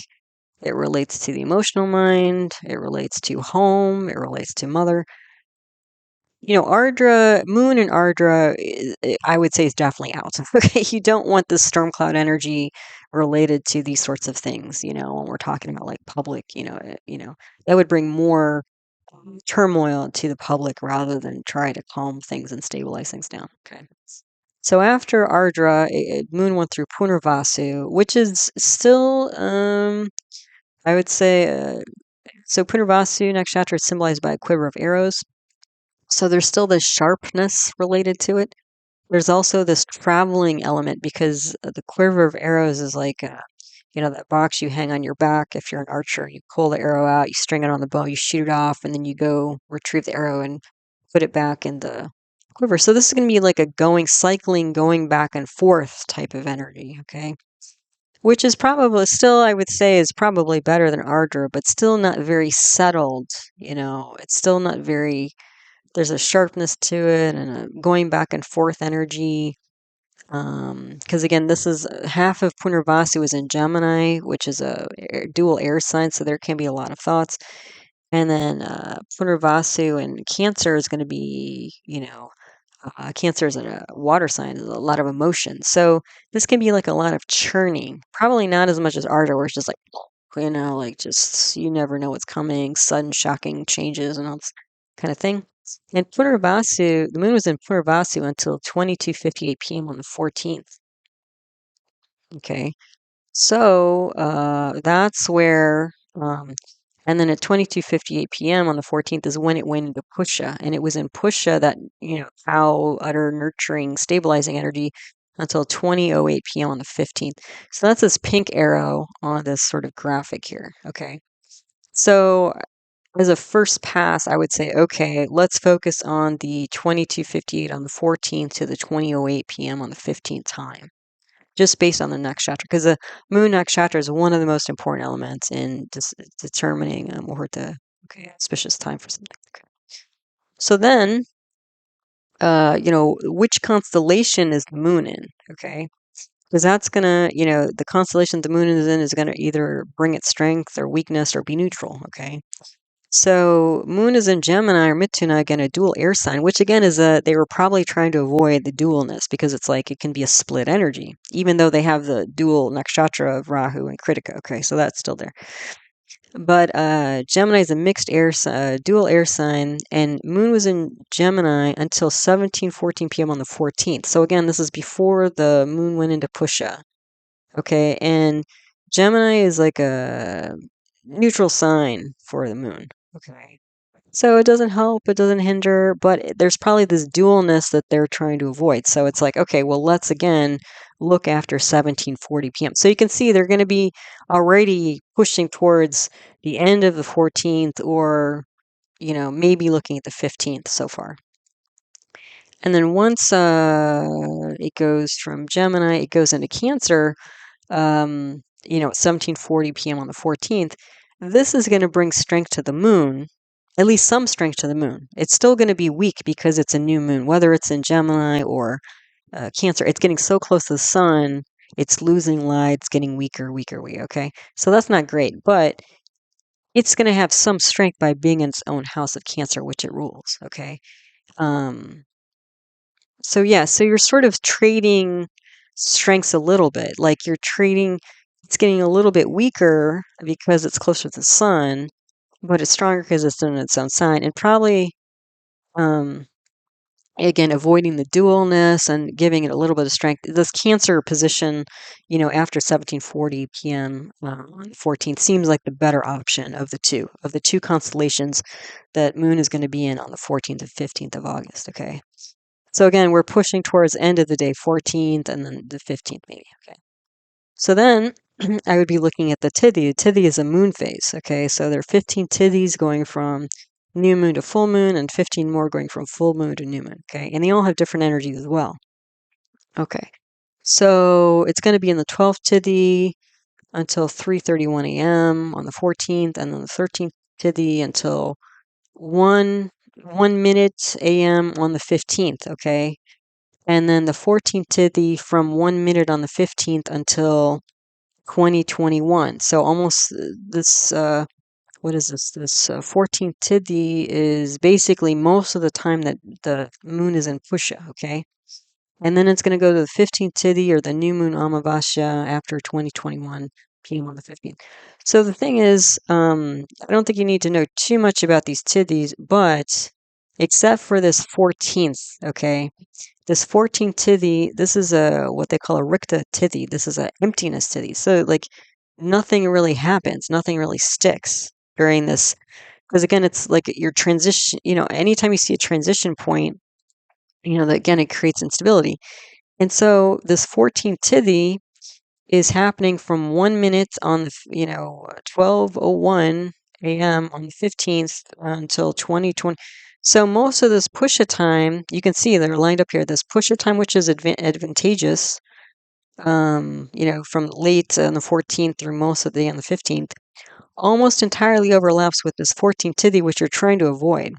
It relates to the emotional mind. It relates to home. It relates to mother. Ardra, moon and Ardra, I would say is definitely out. Okay, you don't want this storm cloud energy related to these sorts of things. When we're talking about like public, that would bring more turmoil to the public rather than try to calm things and stabilize things down. Okay. So after Ardra, Moon went through Punarvasu, which is still, I would say, so Punarvasu nakshatra is symbolized by a quiver of arrows. So there's still this sharpness related to it. There's also this traveling element because the quiver of arrows is like, that box you hang on your back. If you're an archer, you pull the arrow out, you string it on the bow, you shoot it off, and then you go retrieve the arrow and put it back in the quiver. So this is going to be like a cycling, going back and forth type of energy, okay? Which is probably still, I would say, is probably better than Ardra, but still not very settled, It's still not very, there's a sharpness to it and a going back and forth energy. Because again, this is half of Punarvasu is in Gemini, which is a dual air sign, so there can be a lot of thoughts. And then Punarvasu and Cancer is going to be, Cancer is a water sign, is a lot of emotion. So this can be like a lot of churning. Probably not as much as Ardra, where it's just like, like just you never know what's coming, sudden shocking changes and all this kind of thing. And Punarvasu, the moon was in Punarvasu until 22:58 p.m. on the 14th. Okay. So that's where, and then at 22:58 p.m. on the 14th is when it went into Pusha. And it was in Pusha, that, cow, utter, nurturing, stabilizing energy, until 20:08 p.m. on the 15th. So that's this pink arrow on this sort of graphic here. Okay. So as a first pass, I would say, okay, let's focus on the 22:58 on the 14th to the 20:08 p.m. on the 15th time, just based on the nakshatra, because the moon nakshatra is one of the most important elements in determining muhurta, okay, auspicious time for something. Okay. So then, which constellation is the moon in? Okay. Because that's gonna, the constellation the moon is in is gonna either bring its strength or weakness or be neutral. Okay. So moon is in Gemini or Mithuna, again, a dual air sign, which again is they were probably trying to avoid the dualness, because it's like it can be a split energy, even though they have the dual nakshatra of Rahu and Kritika. Okay, so that's still there. But Gemini is a mixed dual air sign, and moon was in Gemini until 17:14 p.m. on the 14th. So again, this is before the moon went into Pusha. Okay, and Gemini is like a neutral sign for the moon. Okay. So it doesn't help, it doesn't hinder, but there's probably this dualness that they're trying to avoid. So it's like, okay, well, let's again look after 17:40 p.m. So you can see they're going to be already pushing towards the end of the 14th, or, maybe looking at the 15th so far. And then once it goes from Gemini, it goes into Cancer, at 17:40 p.m. on the 14th, this is going to bring strength to the moon, at least some strength to the moon. It's still going to be weak because it's a new moon, whether it's in Gemini or Cancer. It's getting so close to the sun, it's losing light, it's getting weaker, weaker, weaker. Okay, so that's not great, but it's going to have some strength by being in its own house of Cancer, which it rules. Okay. Um, so yeah, so you're sort of trading strengths a little bit. Like you're trading, it's getting a little bit weaker because it's closer to the sun, but it's stronger because it's in its own sign. And probably, um, again, avoiding the dualness and giving it a little bit of strength. This Cancer position, after 17:40 p.m. On the 14th seems like the better option of the two constellations that moon is going to be in on the 14th and 15th of August. Okay. So again, we're pushing towards end of the day, 14th, and then the 15th maybe. Okay. So then I would be looking at the tithi. Tithi is a moon phase. Okay. So there are 15 tithis going from new moon to full moon, and 15 more going from full moon to new moon. Okay. And they all have different energies as well. Okay. So it's going to be in the 12th tithi until 3:31 a.m. on the 14th, and then the 13th tithi until 1 minute a.m. on the 15th. Okay. And then the 14th tithi from 1 minute on the 15th until 2021. So almost this, what is this? This 14th tithi is basically most of the time that the moon is in Pusha, okay? And then it's going to go to the 15th tithi, or the new moon Amavasya, after 2021 p.m. on the 15th. So the thing is, I don't think you need to know too much about these tithis, but except for this 14th, okay? This 14th tithi, this is what they call a rikta tithi. This is an emptiness tithi. So like nothing really happens, nothing really sticks during this. Because again, it's like your transition, anytime you see a transition point, that again, it creates instability. And so this 14th tithi is happening from 1 minute on the, 12:01 a.m. on the 15th until 2020. So most of this pusha time, you can see they're lined up here. This pusha time, which is advantageous, from late on the 14th through most of the day on the 15th, almost entirely overlaps with this 14th tithi, which you're trying to avoid.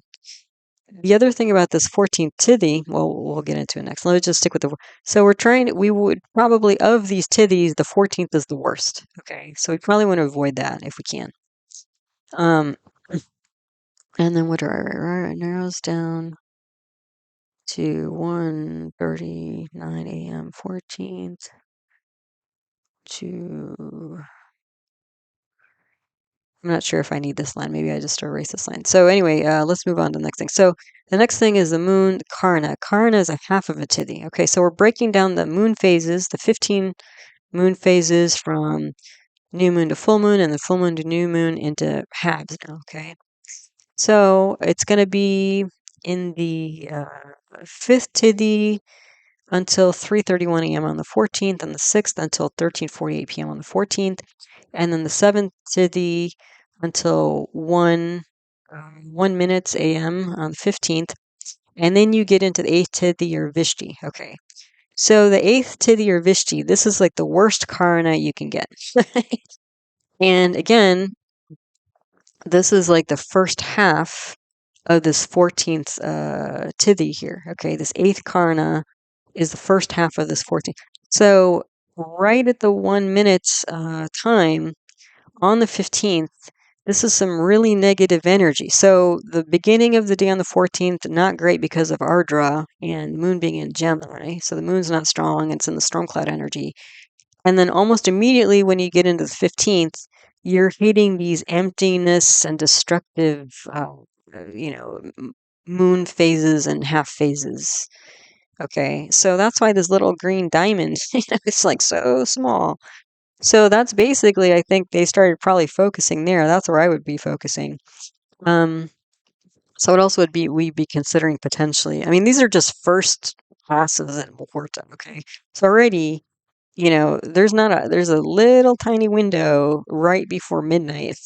The other thing about this 14th tithi, well, we'll get into it next. Let's just stick with so we would probably, of these tithis, the 14th is the worst. Okay, so we probably want to avoid that if we can. Um, and then what it narrows down to 1:39 a.m. 14th to, I'm not sure if I need this line. Maybe I just erase this line. So anyway, let's move on to the next thing. So the next thing is the moon, karana. Karana is a half of a tithi. Okay, so we're breaking down the moon phases, the 15 moon phases from new moon to full moon and the full moon to new moon into halves now, okay? So it's going to be in the 5th tithi until 3:31 a.m. on the 14th, and the 6th until 13:48 p.m. on the 14th, and then the 7th tithi until 1 minutes a.m. on the 15th, and then you get into the 8th tithi or vishti, okay? So the 8th tithi or vishti, this is like the worst karana you can get. And again, this is like the first half of this 14th tithi here. Okay, this 8th karana is the first half of this 14th. So right at the 1 minute time on the 15th, this is some really negative energy. So the beginning of the day on the 14th, not great because of Ardra and the moon being in Gemini. So the moon's not strong, it's in the storm cloud energy. And then almost immediately when you get into the 15th, you're hitting these emptiness and destructive, moon phases and half phases. Okay, so that's why this little green diamond, it's like so small. So that's basically, I think they started probably focusing there. That's where I would be focusing. So what else would we be considering potentially? I mean, these are just first classes in muhurta. Okay, so already, there's a little tiny window right before midnight,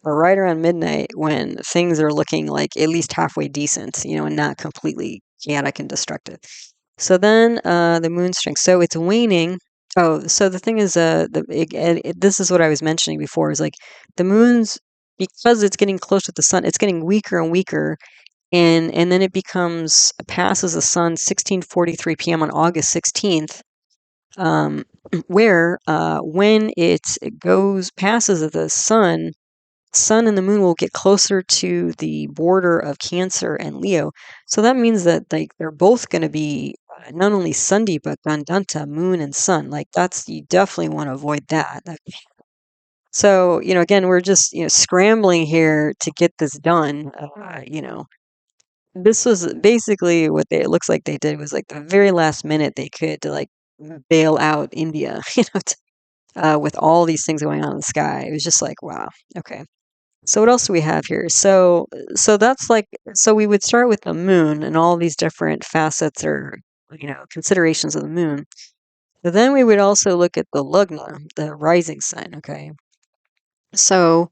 or right around midnight when things are looking like at least halfway decent, and not completely chaotic and destructive. So then the moon strength. So it's waning. Oh, so the thing is, this is what I was mentioning before, is like the moon's, because it's getting close with the sun, it's getting weaker and weaker, and then it passes the sun 16:43 p.m. on August 16th, where when it passes the sun and the moon will get closer to the border of Cancer and Leo. So that means that like they're both going to be not only Sundi but Gandanta, moon and sun. Like you definitely want to avoid that. So, again, we're just, scrambling here to get this done. This was basically what it looks like they did, was like the very last minute they could to like bail out India, with all these things going on in the sky. It was just like, wow. Okay. So what else do we have here? So that's like, so we would start with the moon and all these different facets or, considerations of the moon. But then we would also look at the lugna, the rising sign, okay? So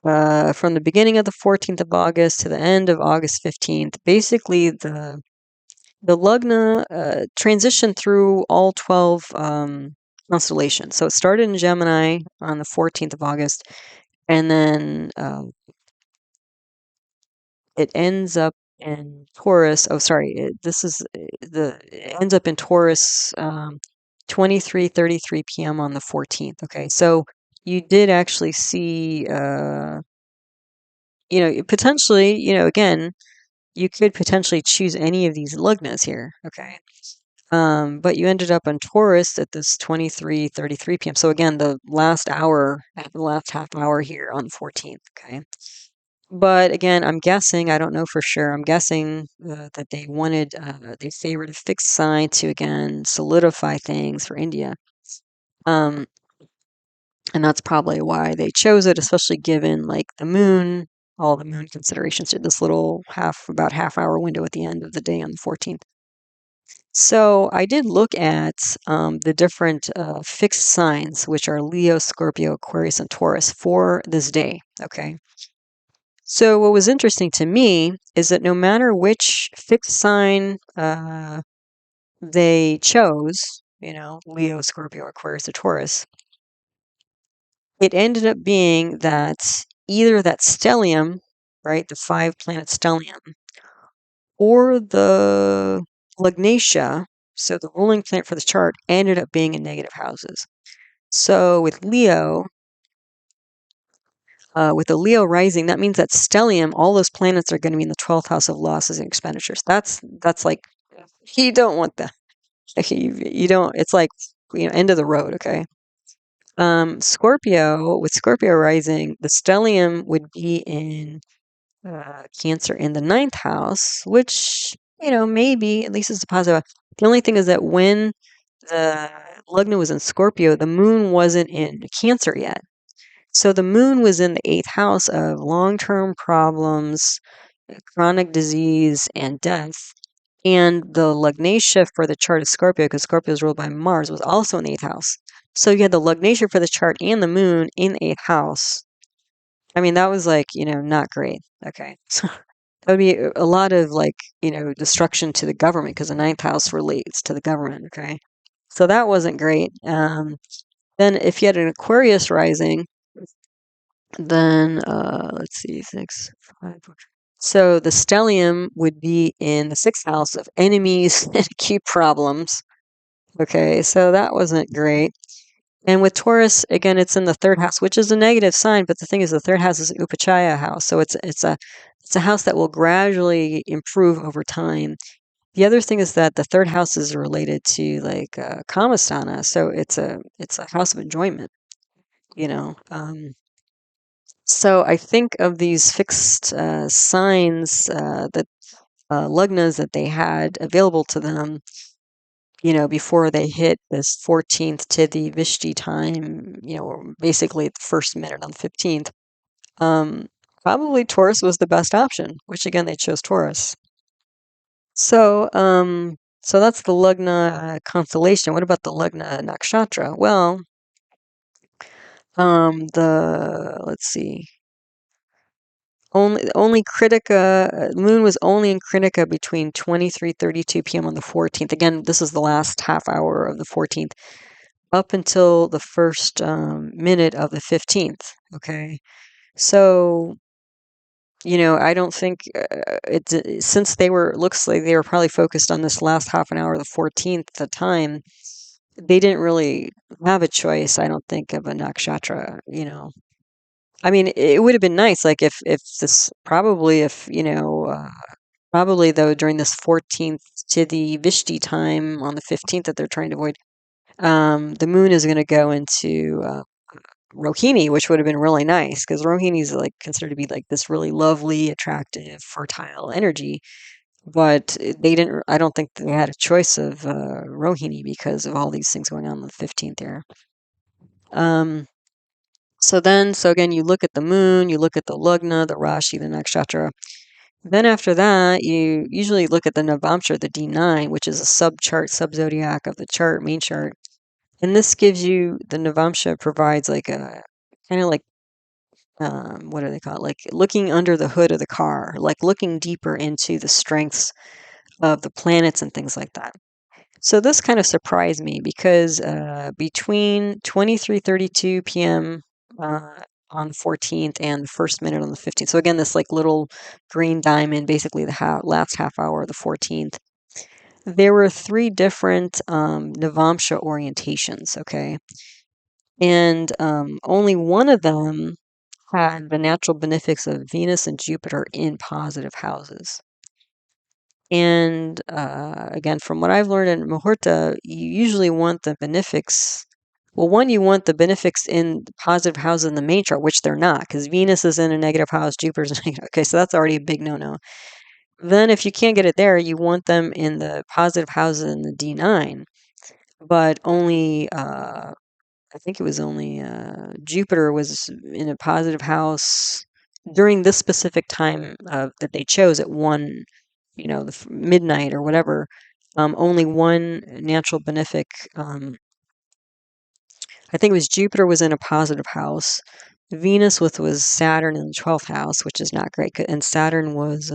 from the beginning of the 14th of August to the end of August 15th, basically the lugna transitioned through all 12 constellations. So it started in Gemini on the 14th of August, and then it ends up in Taurus. Oh, sorry. It ends up in Taurus 23:33 p.m. on the 14th. Okay, so you did actually see, potentially, again, you could potentially choose any of these lugnas here. Okay. But you ended up on Taurus at this 23:33 p.m. So again, the last half hour here on the 14th. Okay. But again, I'm guessing, I don't know for sure, I'm guessing that they favored a fixed sign to, again, solidify things for India. And that's probably why they chose it, especially given like all the moon considerations to this little about half hour window at the end of the day on the 14th. So I did look at the different fixed signs, which are Leo, Scorpio, Aquarius, and Taurus for this day. Okay. So what was interesting to me is that no matter which fixed sign they chose, Leo, Scorpio, Aquarius, or Taurus, it ended up being that either that stellium, right, the 5-planet stellium, or the Lugnatia, so the ruling planet for the chart, ended up being in negative houses. So with the Leo rising, that means that stellium, all those planets are going to be in the 12th house of losses and expenditures. That's like you don't want that. You don't. It's like end of the road. Okay. Scorpio, with Scorpio rising, the stellium would be in Cancer in the 9th house, which maybe at least it's a positive. The only thing is that when the Lugna was in Scorpio, the moon wasn't in Cancer yet. So the moon was in the 8th house of long-term problems, chronic disease, and death. And the Lugnatia for the chart of Scorpio, because Scorpio is ruled by Mars, was also in the 8th house. So you had the Lugnatia for the chart and the moon in the 8th house. I mean, that was like, not great. Okay. So that would be a lot of like, destruction to the government because the 9th house relates to the government. Okay. So that wasn't great. Then if you had an Aquarius rising, then let's see, 6, 5, 4. So the stellium would be in the 6th house of enemies and acute problems. Okay, so that wasn't great. And with Taurus, again, it's in the 3rd house, which is a negative sign. But the thing is, the 3rd house is an upachaya house, so it's a house that will gradually improve over time. The other thing is that the 3rd house is related to like kamastana, so it's a house of enjoyment. You know, so I think of these fixed signs that lugnas that they had available to them, before they hit this 14th tithi Vishti time, basically the first minute on the 15th. Probably Taurus was the best option, which again they chose Taurus. So that's the Lugna constellation. What about the Lugna nakshatra? Well, let's see. Only Kritika, moon was only in Kritika between 23:32 p.m. on the 14th. Again, this is the last half hour of the 14th, up until the first minute of the 15th. Okay, so I don't think since looks like they were probably focused on this last half an hour of the 14th time. They didn't really have a choice, I don't think, of a nakshatra. I mean, it would have been nice, like if this probably if probably though during this 14th to the Vishti time on the 15th that they're trying to avoid, the moon is going to go into Rohini, which would have been really nice because Rohini is like considered to be like this really lovely, attractive, fertile energy. But they didn't. I don't think they had a choice of Rohini because of all these things going on the 15th there. So again, you look at the moon, you look at the lugna, the rashi, the nakshatra. Then after that, you usually look at the navamsha, the D9, which is a sub-zodiac of the chart, main chart. And this gives you, the navamsha provides like a, kind of like, what do they call it? Like looking under the hood of the car, like looking deeper into the strengths of the planets and things like that. So this kind of surprised me because between 23:32 p.m. On the 14th and the first minute on the 15th. So again, this like little green diamond, basically the last half hour of the 14th. There were 3 different navamsha orientations. Okay, and only one of them had the natural benefics of Venus and Jupiter in positive houses. And again, from what I've learned in muhurta, you usually want the benefics. Well, one, you want the benefics in positive houses in the main chart, which they're not, because Venus is in a negative house, Jupiter's in a negative. Okay, so that's already a big no-no. Then, if you can't get it there, you want them in the positive houses in the D9, but only I think it was only Jupiter was in a positive house during this specific time that they chose at midnight or whatever. Only one natural benefic. I think it was Jupiter was in a positive house. Venus was Saturn in the 12th house, which is not great. And Saturn was,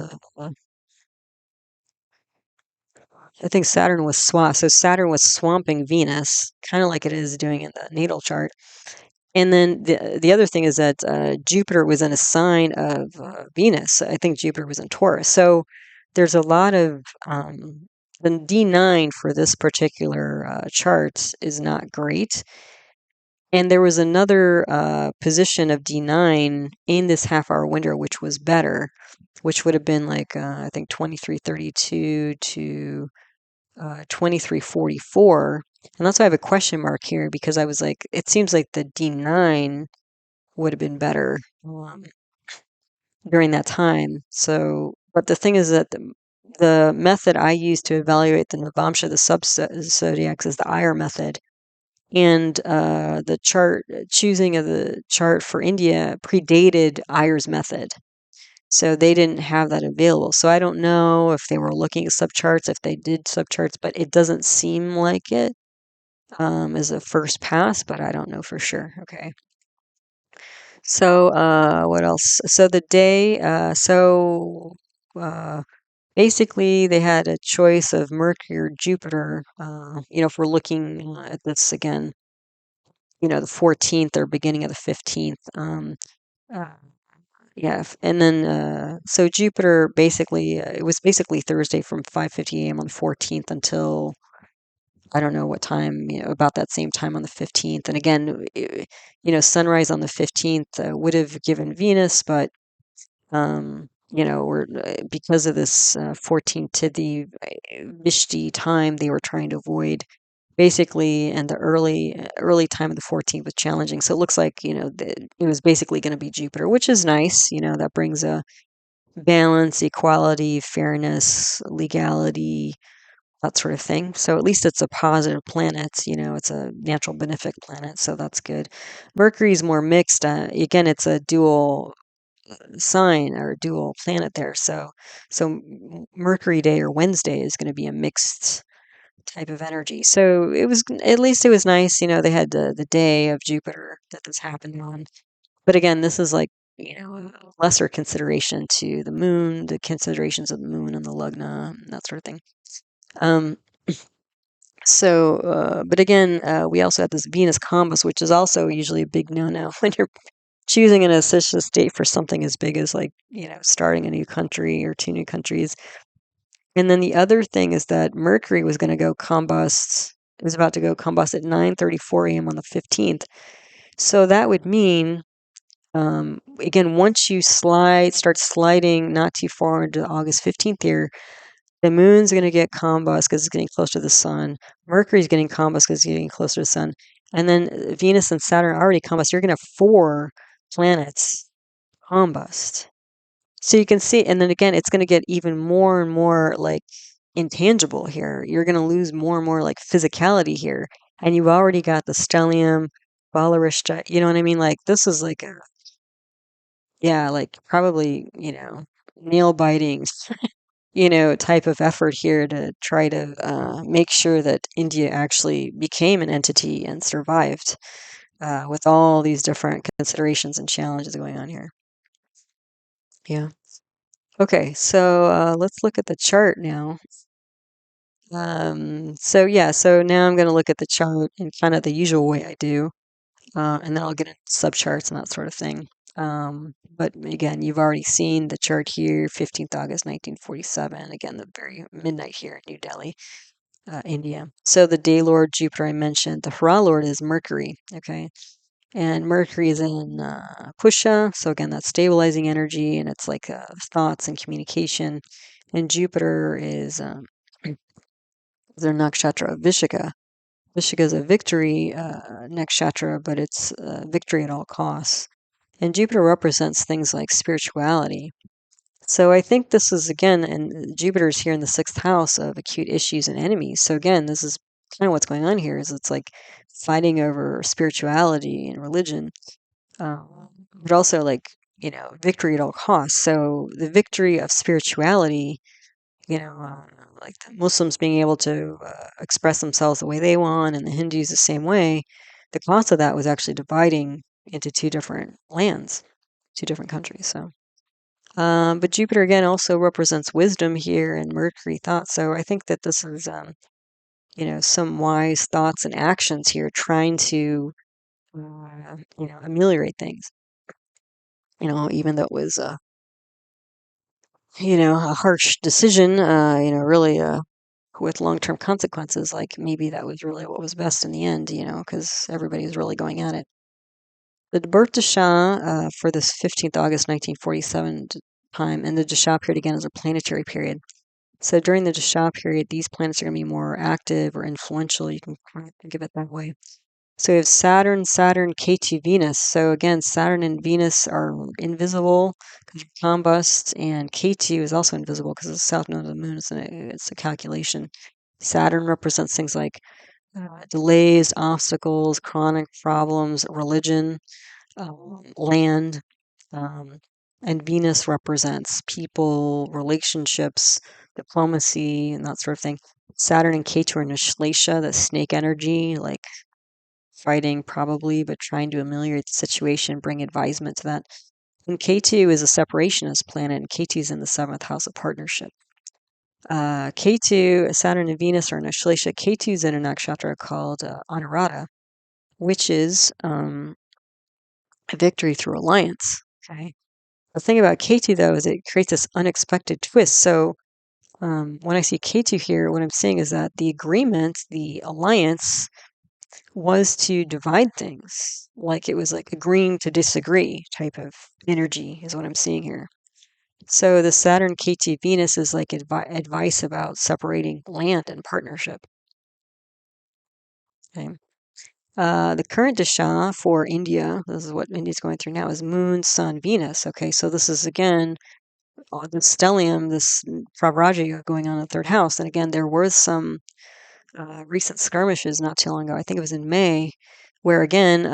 I think Saturn was so Saturn was swamping Venus, kind of like it is doing in the natal chart. And then the other thing is that Jupiter was in a sign of Venus. I think Jupiter was in Taurus. So there's a lot of the D9 for this particular chart is not great. And there was another position of D9 in this half-hour window, which was better, which would have been like, I think 2332 to 2344. And that's why I have a question mark here, because I was like, it seems like the D9 would have been better during that time. So, but the thing is that the method I use to evaluate the Navamsha, the sub-zodiacs, is the IR method. And the chart, choosing of the chart for India predated Iyer's method. So they didn't have that available. So I don't know if they were looking at subcharts, if they did subcharts, but it doesn't seem like it as a first pass, but I don't know for sure. Okay. So what else? So the day, basically they had a choice of Mercury or Jupiter. If we're looking at this again, the 14th or beginning of the 15th. Uh, yeah, and then so Jupiter basically it was basically Thursday from 5:50 a.m. on the 14th until I don't know what time, about that same time on the 15th. And again, sunrise on the 15th would have given Venus, but we're because of this 14th tithi Vishti time, they were trying to avoid basically, and the early time of the 14th was challenging. So it looks like, it was basically going to be Jupiter, which is nice. That brings a balance, equality, fairness, legality, that sort of thing. So at least it's a positive planet. It's a natural benefic planet, so that's good. Mercury's more mixed. Again, it's a dual sign or dual planet there. So Mercury Day or Wednesday is going to be a mixed type of energy. So at least it was nice. They had the day of Jupiter that this happened on. But again, this is like, a lesser consideration to the moon, the considerations of the moon and the lugna, and that sort of thing. Um, but again, we also have this Venus combus, which is also usually a big no-no when you're choosing an auspicious date for something as big as like, starting a new country or two new countries. And then the other thing is that Mercury was going to go combust. It was about to go combust at 9:34 a.m. on the 15th. So that would mean, again, once you start sliding not too far into August 15th here, the moon's going to get combust because it's getting close to the sun. Mercury's getting combust because it's getting closer to the sun. And then Venus and Saturn are already combust. You're going to have 4 planets combust. So you can see, and then again, it's going to get even more and more like intangible here. You're going to lose more and more like physicality here. And you've already got the stellium, Balarishta, you know what I mean? Like this is like yeah, like probably, nail biting, type of effort here to try to make sure that India actually became an entity and survived with all these different considerations and challenges going on here. Yeah. Okay, so let's look at the chart now. So now I'm going to look at the chart in kind of the usual way I do, and then I'll get into subcharts and that sort of thing. But again, you've already seen the chart here, 15th August 1947. Again, the very midnight here in New Delhi, India. So the day lord Jupiter I mentioned, the Hara lord is Mercury. Okay, and Mercury is in Pusha, so again, that's stabilizing energy, and it's like thoughts and communication. And Jupiter is their nakshatra of Vishaka. Vishaka is a victory nakshatra, but it's victory at all costs. And Jupiter represents things like spirituality. So I think this is, again, and Jupiter is here in the 6th house of acute issues and enemies. So again, this is kind of what's going on here is it's like fighting over spirituality and religion, but also like, victory at all costs. So the victory of spirituality, like the Muslims being able to express themselves the way they want and the Hindus the same way, the cost of that was actually dividing, into two different lands, two different countries. So, but Jupiter again also represents wisdom here and Mercury thought. So I think that this is, some wise thoughts and actions here, trying to, ameliorate things. Even though it was, a harsh decision, really, with long-term consequences, like maybe that was really what was best in the end, because everybody was really going at it. The birth dasha for this 15th August 1947 time, and the dasha period again is a planetary period. So during the dasha period, these planets are going to be more active or influential. You can kind of think of it that way. So we have Saturn, Ketu, Venus. So again, Saturn and Venus are invisible because of combust, and Ketu is also invisible because of the south node of the moon. It's a calculation. Saturn represents things like delays, obstacles, chronic problems, religion, land, and Venus represents people, relationships, diplomacy, and that sort of thing. Saturn and Ketu are Nishlesha, the snake energy, like fighting probably, but trying to ameliorate the situation, bring advisement to that. And Ketu is a separationist planet, and Ketu is in the seventh house of partnership. Ketu, Saturn and Venus are in Nishlesha. Ketu is in a nakshatra called Anuradha, which is a victory through alliance. Okay. The thing about Ketu, though, is it creates this unexpected twist. So when I see Ketu here, what I'm saying is that the agreement, the alliance, was to divide things. Like it was like agreeing to disagree type of energy is what I'm seeing here. So the Saturn Ketu Venus is like advice about separating land and partnership. Okay. The current dasha for India, this is what India's going through now, is Moon, Sun, Venus. Okay, so this is again the stellium, this pravraja going on in the third house. And again, there were some recent skirmishes not too long ago. I think it was in May, where again,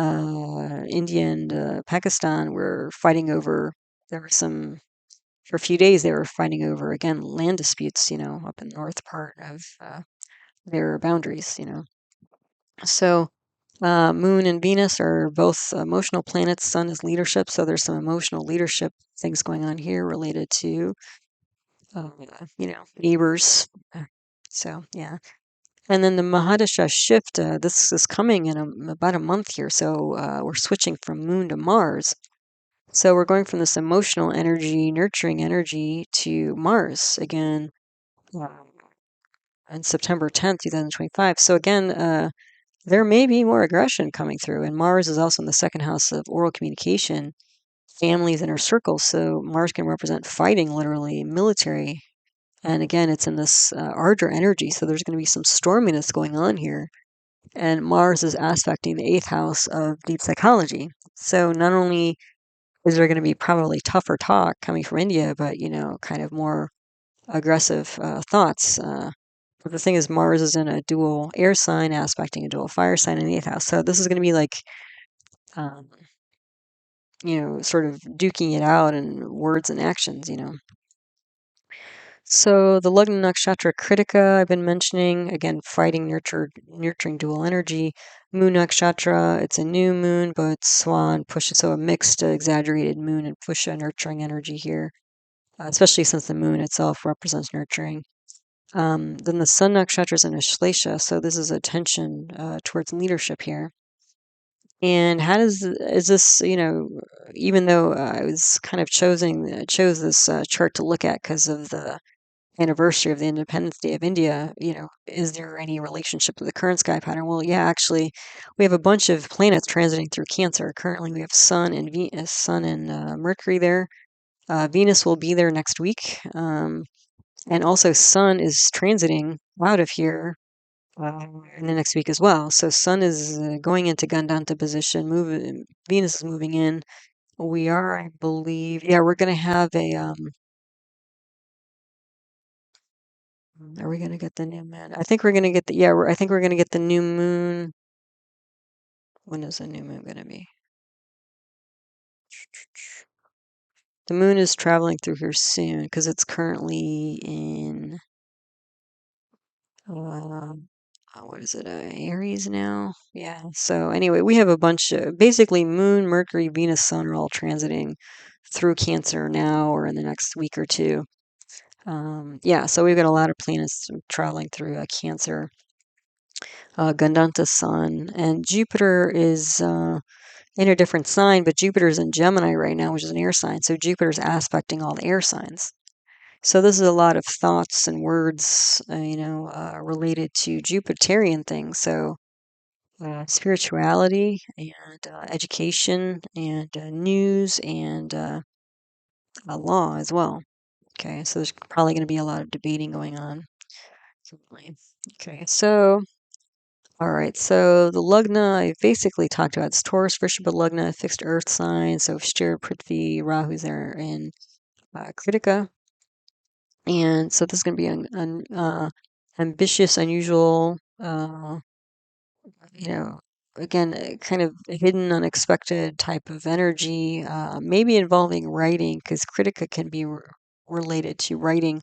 India and Pakistan were fighting over. There were some for a few days. They were fighting over again land disputes. Up in the north part of their boundaries. So. Moon and Venus are both emotional planets. Sun is leadership, so there's some emotional leadership things going on here related to, neighbors. So yeah, and then the Mahadasha shift. This is coming in about a month here. So we're switching from Moon to Mars. So we're going from this emotional energy, nurturing energy, to Mars again on September 10th, 2025. So again, there may be more aggression coming through. And Mars is also in the second house of oral communication, families, inner circles. So Mars can represent fighting, literally, military. And again, it's in this ardor energy. So there's going to be some storminess going on here. And Mars is aspecting the eighth house of deep psychology. So not only is there going to be probably tougher talk coming from India, but, kind of more aggressive thoughts. But the thing is, Mars is in a dual air sign, aspecting a dual fire sign in the eighth house. So this is going to be like, um, sort of duking it out in words and actions. So the Lugna Nakshatra Kritika I've been mentioning, again, fighting, nurturing dual energy. Moon Nakshatra, it's a new moon, but Swan, Pusha, so a mixed, exaggerated moon and Pusha nurturing energy here, especially since the moon itself represents nurturing. Then the Sun Nakshatra is in Ashlesha, so this is attention towards leadership here. And is this, even though I was kind of chose this chart to look at because of the anniversary of the Independence Day of India, is there any relationship to the current sky pattern? Well, yeah, actually, we have a bunch of planets transiting through Cancer. Currently, we have Sun and Mercury there. Venus will be there next week, and also Sun is transiting out of here in the next week as well. So Sun is going into Gandanta position. Venus is moving in. We are, I believe, yeah, we're going to have a. Are we gonna get the new moon? I think we're gonna get the I think we're gonna get the new moon. When is the new moon gonna be? The moon is traveling through here soon because it's currently in what is it, Aries now? Yeah. So anyway, we have a bunch of basically Moon, Mercury, Venus, Sun are all transiting through Cancer now or in the next week or two. Yeah, so we've got a lot of planets traveling through Cancer. Gandanta Sun, and Jupiter is in a different sign, but Jupiter's in Gemini right now, which is an air sign. So Jupiter's aspecting all the air signs. So this is a lot of thoughts and words, related to Jupiterian things. So spirituality and education and news and law as well. Okay, so there's probably going to be a lot of debating going on. Okay, so all right, so the lugna I basically talked about. It's Taurus, Vrishabha lugna, fixed earth sign. So Shtir, Prithvi, Rahu's there in Kritika. And so this is going to be an ambitious, unusual, you know, again, kind of hidden, unexpected type of energy, maybe involving writing, because Kritika can be related to writing.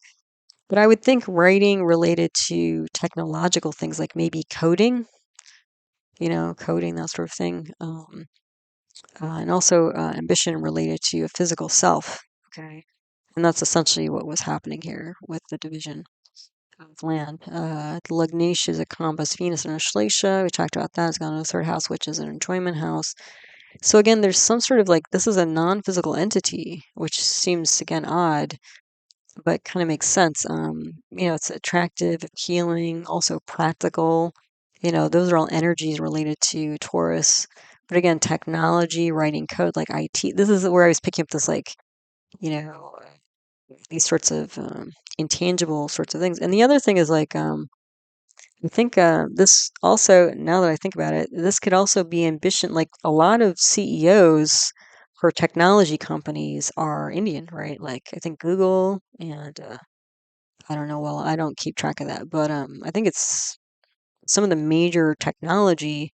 But I would think writing related to technological things like maybe coding, coding, that sort of thing. And also ambition related to a physical self. Okay. And that's essentially what was happening here with the division of land. The Lugnesh is a compass, Venus and a Shlesha. We talked about that. It's gone to the third house, which is an enjoyment house. So again, there's some sort of like, this is a non-physical entity, which seems, again, odd, but kind of makes sense. It's attractive, appealing, also practical. Those are all energies related to Taurus. But again, technology, writing code, like IT. This is where I was picking up this, like, you know, these sorts of intangible sorts of things. And the other thing is like, I think this also, now that I think about it, this could also be ambition. Like a lot of CEOs for technology companies are Indian, right? Like I think Google and I don't know. Well, I don't keep track of that, but I think it's some of the major technology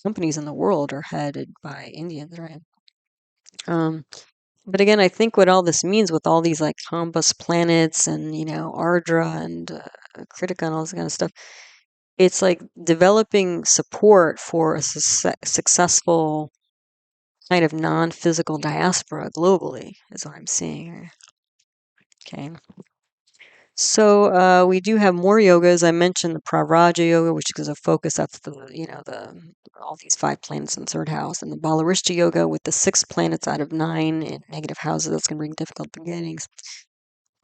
companies in the world are headed by Indians, right? Um, but again, I think what all this means with all these like combust planets and Ardra and Critica and all this kind of stuff, it's like developing support for a successful kind of non-physical diaspora globally, is what I'm seeing. Okay. So we do have more yogas. I mentioned the pravraja yoga, which is a focus. That's the all these 5 planets in the third house, and the balarishta yoga with the 6 planets out of 9 in negative houses. That's going to bring difficult beginnings.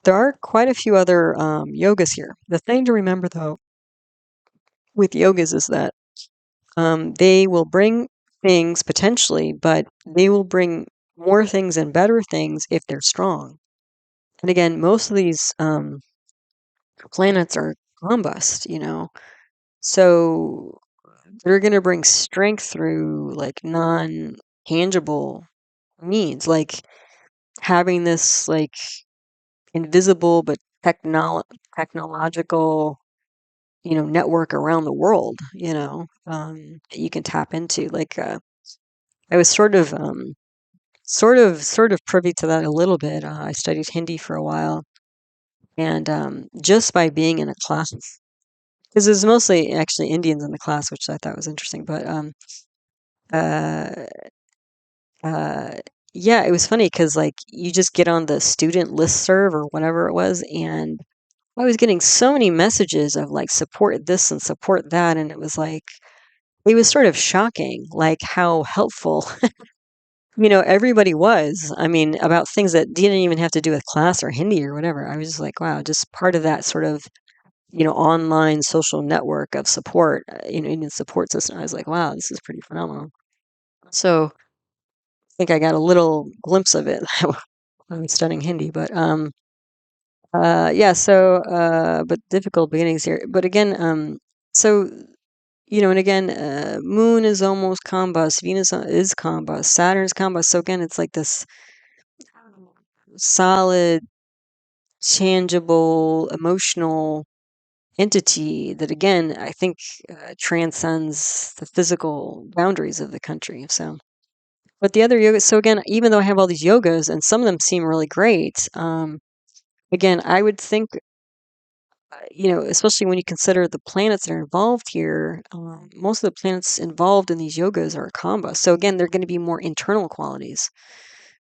There are quite a few other yogas here. The thing to remember, though, with yogas is that they will bring things potentially, but they will bring more things and better things if they're strong. And again, most of these planets are combust. So they're going to bring strength through like non-tangible means, like having this like invisible but technological, network around the world, that you can tap into. Like I was sort of privy to that a little bit. I studied Hindi for a while, and just by being in a class, because there's mostly actually Indians in the class, which I thought was interesting. But uh, uh, yeah, it was funny because like you just get on the student listserv or whatever it was, and I was getting so many messages of like support this and support that, and it was like it was sort of shocking, like how helpful everybody was. I mean, about things that didn't even have to do with class or Hindi or whatever. I was just like, wow, just part of that sort of online social network of support, Indian support system. I was like, wow, this is pretty phenomenal. So I think I got a little glimpse of it when I was studying Hindi, but yeah. So but difficult beginnings here. But again, so and again, Moon is almost combust, Venus is combust, Saturn is combust. So again, it's like this solid, tangible, emotional entity that again I think transcends the physical boundaries of the country. So but the other yoga, so again, even though I have all these yogas and some of them seem really great, again I would think especially when you consider the planets that are involved here, most of the planets involved in these yogas are kamba. So again, they're going to be more internal qualities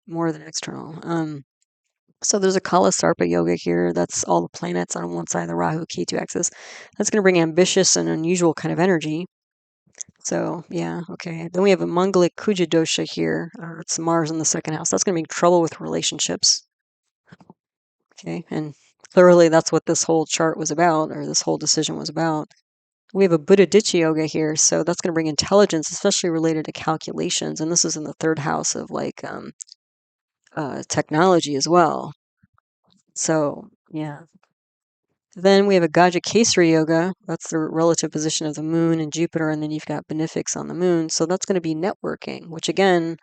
more than external. So there's a kahala sarpa yoga here. That's all the planets on one side of the Rahu Ketu axis. That's going to bring ambitious and unusual kind of energy. So yeah, okay. Then we have a mangalik kuja dosha here. It's Mars in the second house. That's going to bring trouble with relationships. Okay, and clearly that's what this whole chart was about, or this whole decision was about. We have a budhaditya yoga here, so that's going to bring intelligence, especially related to calculations. And this is in the third house of like technology as well. So yeah. Then we have a Gajah yoga. That's the relative position of the moon and Jupiter, and then you've got benefics on the moon. So that's going to be networking, which again,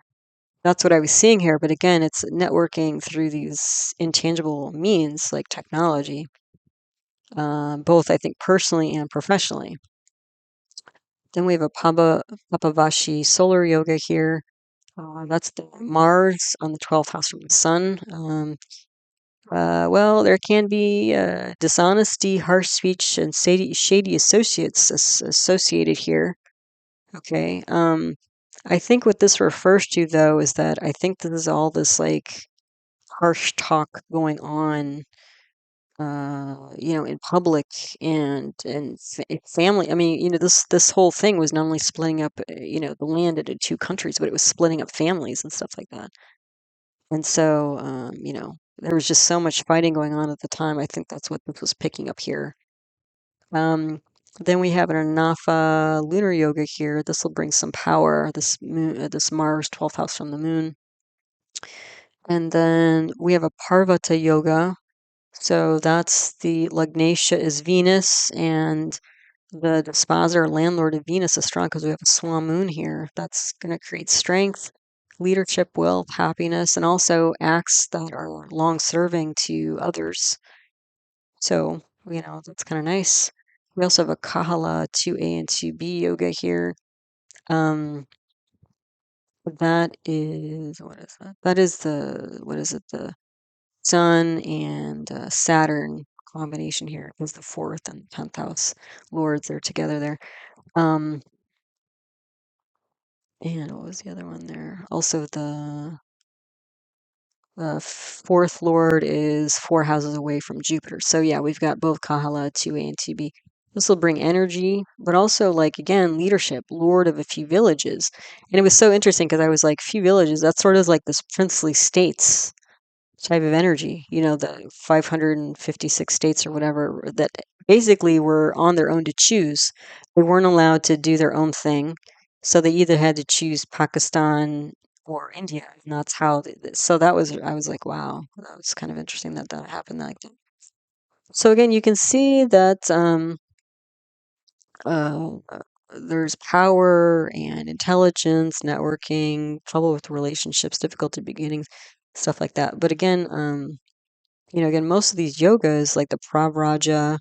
that's what I was seeing here. But again, it's networking through these intangible means like technology, both I think personally and professionally. Then we have a Papavashi solar yoga here. That's the Mars on the 12th house from the sun. Well, there can be dishonesty, harsh speech, and shady associates associated here. Okay. I think what this refers to, though, is that I think this is all this like harsh talk going on, in public and family. I mean, this whole thing was not only splitting up, the land into two countries, but it was splitting up families and stuff like that. And so, there was just so much fighting going on at the time. I think that's what this was picking up here. Then we have an Anafa lunar yoga here. This will bring some power. This moon, this Mars 12th house from the moon. And then we have a Parvata yoga. So that's the Lagnatia is Venus, and the disposer landlord of Venus is strong because we have a swan moon here. That's going to create strength, leadership, wealth, happiness, and also acts that are long serving to others. So, that's kind of nice. We also have a kahala 2A and 2B yoga here. That is, what is that? That is what is it? The Sun and Saturn combination here is the fourth and 10th house lords. They're together there. And what was the other one there? Also, the fourth lord is 4 houses away from Jupiter. So yeah, we've got both Kahala, 2A and 2B. This will bring energy, but also like again, leadership, lord of a few villages. And it was so interesting because I was like, few villages, that's sort of like this princely states type of energy, the 556 states or whatever that basically were on their own to choose. They weren't allowed to do their own thing. So they either had to choose Pakistan or India. And that's how, so I was like, wow, that was kind of interesting that happened like that. So again, you can see that uh, there's power and intelligence, networking, trouble with relationships, difficulty beginnings, stuff like that. But again, again, most of these yogas, like the pravraja,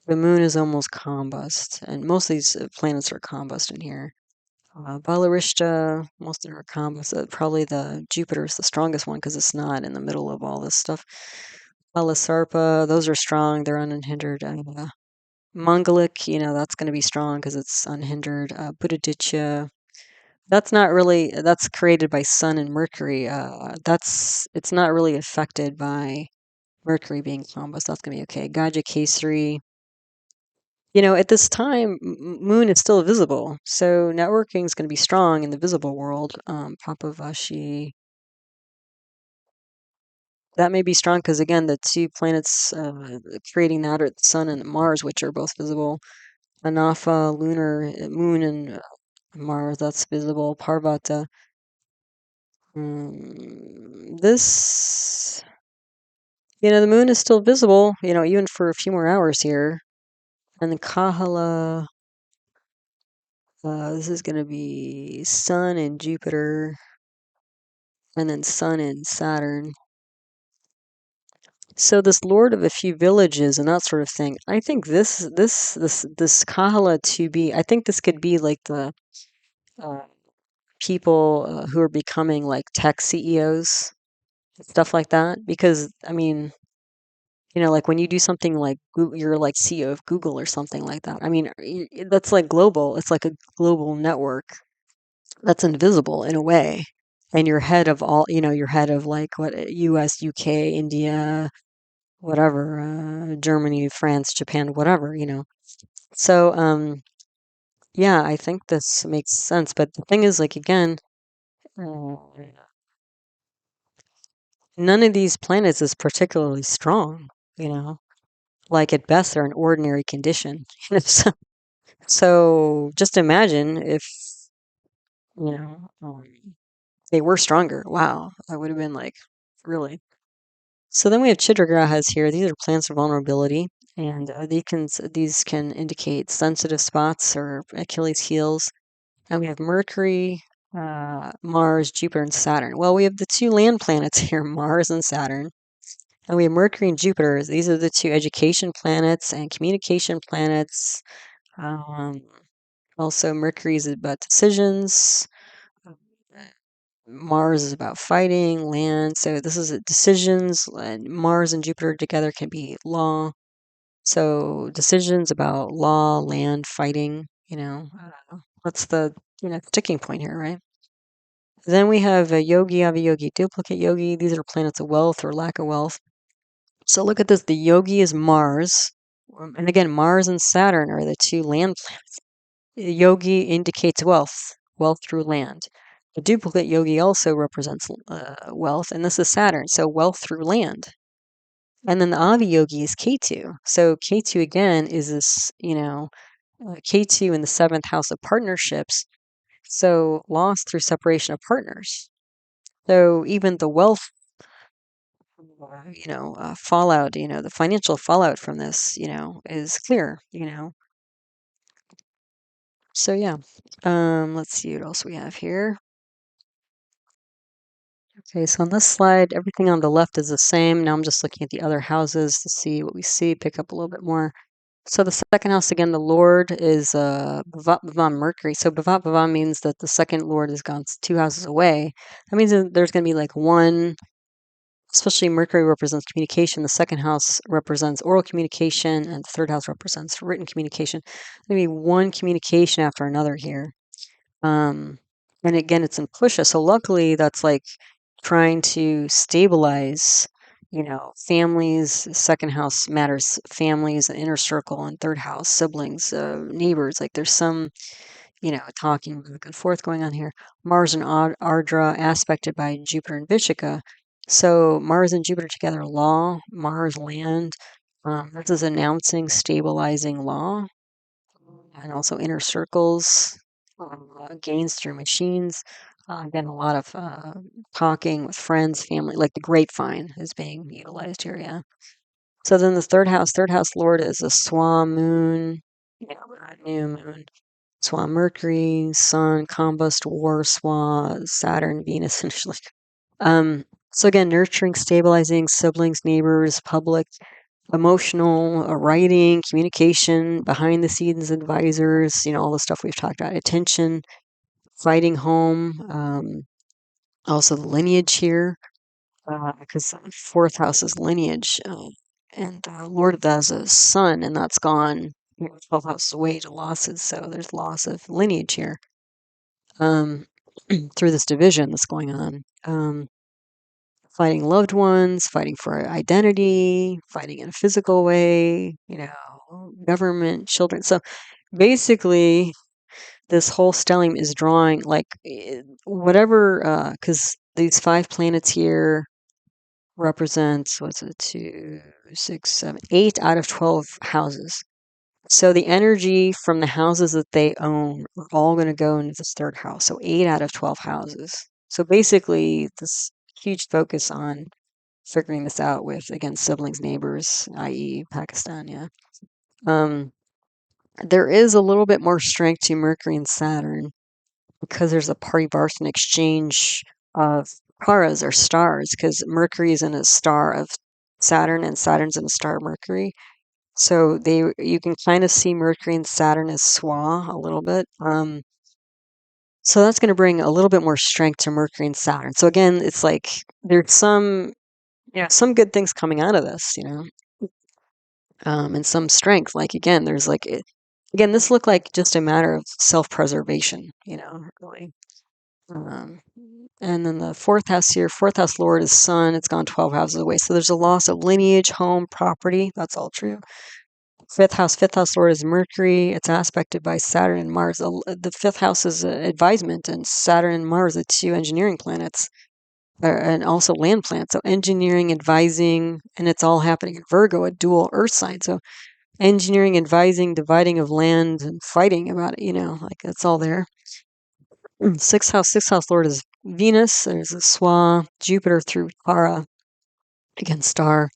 the moon is almost combust, and most of these planets are combust in here. Balarishta, most of them are combust. Probably the Jupiter is the strongest one because it's not in the middle of all this stuff. Sarpa, those are strong; they're unhindered. Mangalik, that's going to be strong because it's unhindered. Budhaditya, that's not really. That's created by Sun and Mercury. It's not really affected by Mercury being combust. That's going to be okay. Gajah Kesari. At this time, Moon is still visible, so networking is going to be strong in the visible world. Papavashi. That may be strong because, again, the two planets creating that are the Sun and Mars, which are both visible. Anafa, lunar, Moon, and Mars, that's visible. Parvata. This, the Moon is still visible, even for a few more hours here. And the Kahala, this is going to be Sun and Jupiter, and then Sun and Saturn. So this Lord of a few villages and that sort of thing. I think this Kahala to be. I think this could be like the uh, people who are becoming like tech CEOs, stuff like that. Because I mean, like when you do something like you're like CEO of Google or something like that. I mean, that's like global. It's like a global network that's invisible in a way. And you're head of all, you're head of like what US, UK, India, whatever, Germany, France, Japan, whatever. So, yeah, I think this makes sense. But the thing is, like, again, uh, none of these planets is particularly strong, you know. Like at best, they're in ordinary condition. So just imagine if, you know, they were stronger. Wow, I would have been like, really. So then we have chidra grahas here. These are planets of vulnerability, and these can indicate sensitive spots or Achilles heels. And we have Mercury, Mars, Jupiter, and Saturn. Well, we have the two land planets here, Mars and Saturn. And we have Mercury and Jupiter. These are the two education planets and communication planets. Um, Also, Mercury is about decisions. Mars is about fighting, land. So this is decisions. And Mars and Jupiter together can be law. So decisions about law, land, fighting. What's the sticking point here, right? Then we have a yogi, aviyogi, duplicate yogi. These are planets of wealth or lack of wealth. So look at this. The yogi is Mars. And again, Mars and Saturn are the two land planets. Yogi indicates wealth, wealth through land. The duplicate yogi also represents wealth, and this is Saturn, so wealth through land. And then the avi yogi is Ketu. So Ketu again is this, Ketu in the seventh house of partnerships. So loss through separation of partners. So even the wealth, fallout, the financial fallout from this, is clear. So yeah, let's see what else we have here. Okay, so on this slide, everything on the left is the same. Now I'm just looking at the other houses to see what we see, pick up a little bit more. So the second house, again, the Lord is bhavat, bhavam, Mercury. So bhavat, bhavam means that the second Lord has gone two houses away. That means that there's going to be like one, especially Mercury represents communication. The second house represents oral communication, and the third house represents written communication. Maybe one communication after another here. And again, it's in Pusha. So luckily, that's like trying to stabilize, families. Second house matters, families, inner circle, and third house, siblings, neighbors. Like there's some, talking back and forth going on here. Mars and Ardra aspected by Jupiter and Vishaka. So Mars and Jupiter together, law, Mars, land. This is announcing, stabilizing law, and also inner circles, gains through machines. Again, a lot of talking with friends, family, like the grapevine is being utilized here. Yeah. So then the third house lord is a swa moon, new moon, swa Mercury, sun, combust, war, swa, Saturn, Venus, essentially. So again, nurturing, stabilizing siblings, neighbors, public, emotional, writing, communication, behind the scenes advisors, all the stuff we've talked about, attention, fighting home, also the lineage here, because fourth house is lineage, and Lord of that is a son, and that's gone 12 houses away to losses, so there's loss of lineage here um, through this division that's going on. Fighting loved ones, fighting for identity, fighting in a physical way, government, children. So basically, this whole stellium is drawing like whatever, because these five planets here represents, what's it, 2, 6, 7, 8 out of 12 houses. So the energy from the houses that they own are all going to go into this third house. So 8 out of 12 houses. So basically, this huge focus on figuring this out with, again, siblings, neighbors, i.e., Pakistan. Yeah. There is a little bit more strength to Mercury and Saturn because there's a parivartana exchange of taras or stars, because Mercury is in a star of Saturn and Saturn's in a star of Mercury. So you can kind of see Mercury and Saturn as swa a little bit. So that's going to bring a little bit more strength to Mercury and Saturn. So again, it's like there's some good things coming out of this. and some strength. Like again, there's like again, this looked like just a matter of self-preservation, really. Um, and then the fourth house here, fourth house lord is sun. It's gone 12 houses away. So there's a loss of lineage, home, property. That's all true. Fifth house lord is Mercury. It's aspected by Saturn and Mars. The fifth house is advisement, and Saturn and Mars are two engineering planets, and also land planets. So engineering, advising, and it's all happening in Virgo, a dual Earth sign. So engineering, advising, dividing of land, and fighting about it. Like it's all there. Sixth house lord is Venus. There's a Swa, Jupiter through Tara, again star,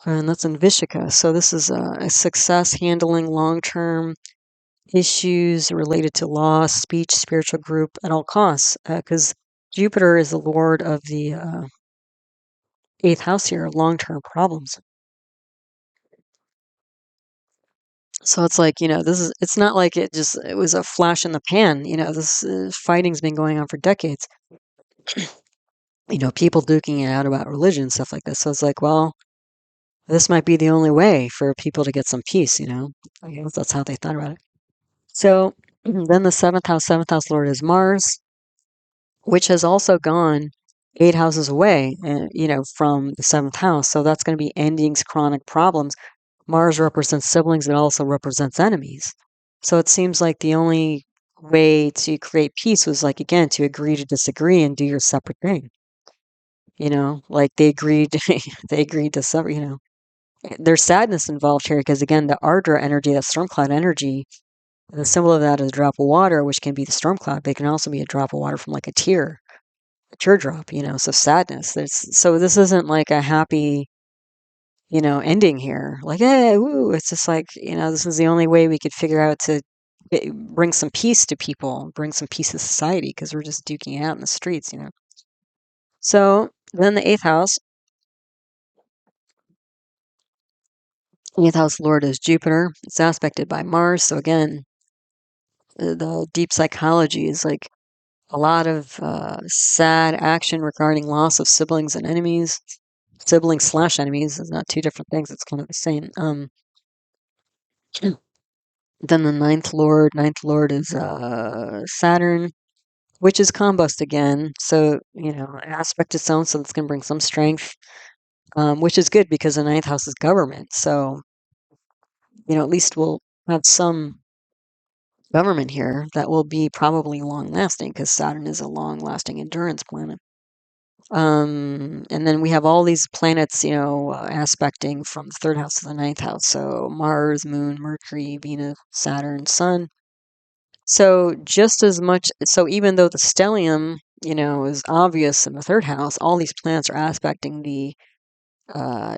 and that's in Vishaka. So this is a success handling long-term issues related to law, speech, spiritual group at all costs, because Jupiter is the lord of the eighth house here, long-term problems. So it's like, it's not like it was a flash in the pan. This fighting's been going on for decades. People duking it out about religion and stuff like this. So it's like, well, this might be the only way for people to get some peace. I guess that's how they thought about it. So then the seventh house lord is Mars, which has also gone 8 houses away, from the seventh house. So that's going to be endings, chronic problems. Mars represents siblings. It also represents enemies. So it seems like the only way to create peace was like, again, to agree to disagree and do your separate thing. Like they agreed, they agreed to separate, there's sadness involved here because again, the Ardra energy, that storm cloud energy, the symbol of that is a drop of water, which can be the storm cloud, but it can also be a drop of water from like a teardrop, so sadness. So this isn't like a happy, ending here. Like, hey, woo. It's just like, this is the only way we could figure out to bring some peace to people, bring some peace to society, because we're just duking it out in the streets. So then the eighth house lord is Jupiter. It's aspected by Mars. So again, the deep psychology is like a lot of sad action regarding loss of siblings and enemies. Siblings slash enemies is not two different things. It's kind of the same. Then the ninth lord is Saturn, which is combust again. So, aspect its own, so it's going to bring some strength, which is good because the ninth house is government. So, at least we'll have some government here that will be probably long lasting because Saturn is a long lasting endurance planet. And then we have all these planets, aspecting from the third house to the ninth house. So Mars, Moon, Mercury, Venus, Saturn, Sun. So just as much, so even though the stellium, is obvious in the third house, all these planets are aspecting the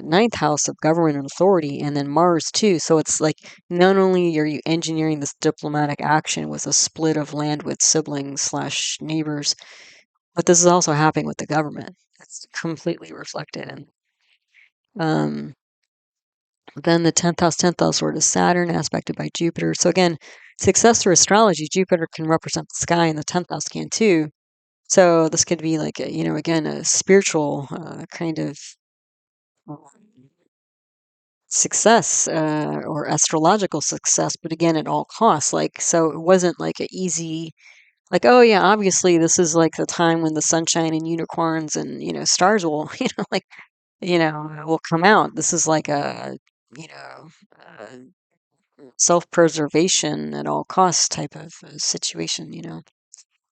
ninth house of government and authority, and then Mars too. So it's like not only are you engineering this diplomatic action with a split of land with siblings slash neighbors, but this is also happening with the government. It's completely reflected. And then the 10th house lord is Saturn, aspected by Jupiter. So again, success through astrology, Jupiter can represent the sky, and the 10th house can too. So this could be like, again, a spiritual kind of success or astrological success, but again, at all costs. Like, so it wasn't like an easy, like, oh yeah, obviously this is like the time when the sunshine and unicorns and, stars will, like, will come out. This is like a, you know, self-preservation at all costs type of situation.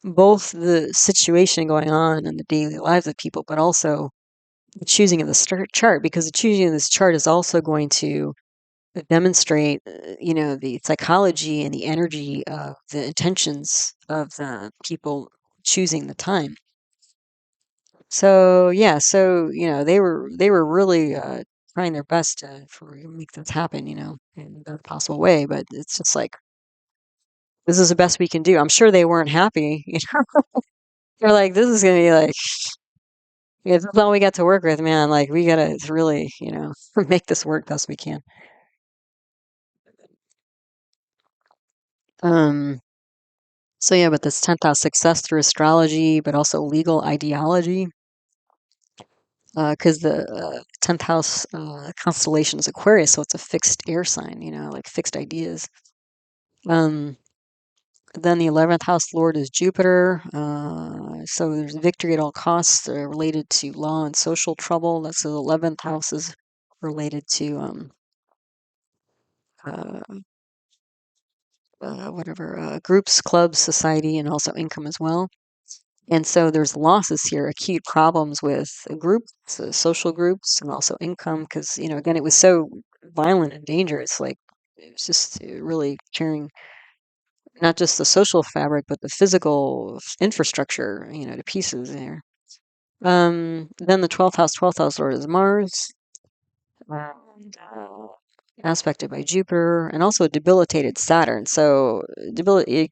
Both the situation going on in the daily lives of people, but also the choosing of the chart, because the choosing of this chart is also going to demonstrate, the psychology and the energy of the intentions of the people choosing the time. So yeah, so they were really trying their best to make this happen, in the best possible way. But it's just like this is the best we can do. I'm sure they weren't happy, They're like, this is gonna be like, yeah, this is all we got to work with, man. Like we gotta really, make this work best we can. Um. So yeah, but this 10th house success through astrology, but also legal ideology. because the 10th house constellation is Aquarius, so it's a fixed air sign, like fixed ideas. Then the 11th house lord is Jupiter, so there's victory at all costs related to law and social trouble. That's the 11th house is related to uh, whatever groups, clubs, society, and also income as well. And so there's losses here, acute problems with groups, social groups, and also income, because, again, it was so violent and dangerous. Like, it was just really tearing not just the social fabric, but the physical infrastructure, to pieces there. Then the 12th house lord is Mars, and, aspected by Jupiter, and also debilitated Saturn. So,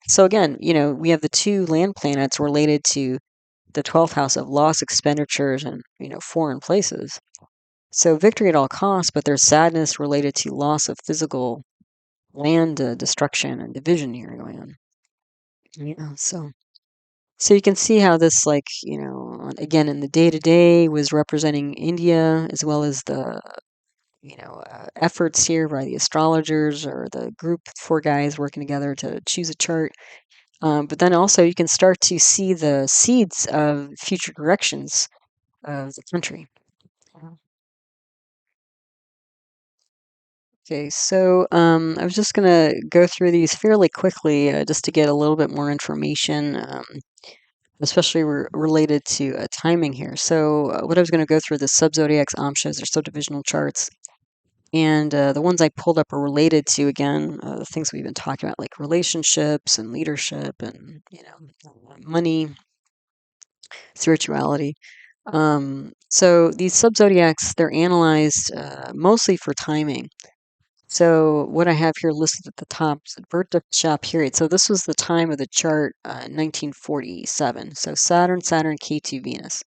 so again, we have the two land planets related to the 12th house of loss, expenditures, and foreign places. So victory at all costs, but there's sadness related to loss of physical land destruction and division here going on. So you can see how this, like, again, in the day to day was representing India, as well as the efforts here by the astrologers or the group, four guys working together to choose a chart. But then also you can start to see the seeds of future directions of the country. Okay, so I was just going to go through these fairly quickly just to get a little bit more information, especially related to timing here. So what I was going to go through the sub-zodiacs, amshas, or subdivisional charts. And the ones I pulled up are related to, again, the things we've been talking about, like relationships and leadership and, money, spirituality. So these sub-zodiacs, they're analyzed mostly for timing. So what I have here listed at the top is the Budhaditya period. So this was the time of the chart, 1947. So Saturn, Ketu, Venus.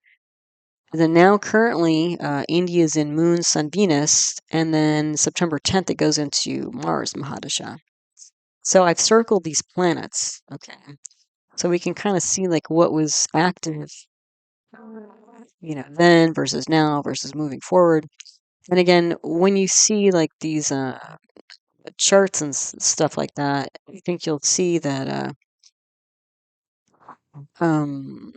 And then now currently, India is in Moon, Sun, Venus, and then September 10th it goes into Mars, Mahadasha. So I've circled these planets, okay, so we can kind of see like what was active, then versus now versus moving forward. And again, when you see like these charts and stuff like that, I think you'll see that um,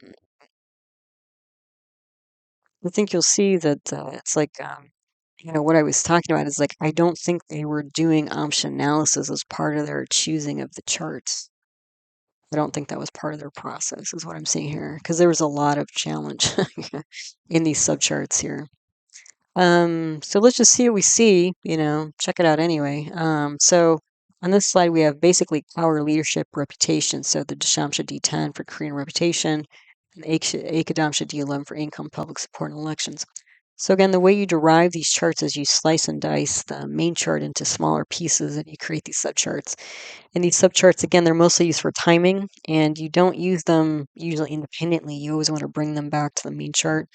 it's like what I was talking about is like I don't think they were doing Amsha analysis as part of their choosing of the charts. I don't think that was part of their process, is what I'm seeing here, because there was a lot of challenge in these subcharts here. So let's just see what we see, check it out anyway. So on this slide, we have basically power, leadership, reputation. So the Dashamsha D10 for Korean reputation, and Ekadamsha D11 for income, public support, and elections. So again, the way you derive these charts is you slice and dice the main chart into smaller pieces and you create these subcharts. And these subcharts, again, they're mostly used for timing, and you don't use them usually independently. You always want to bring them back to the main chart.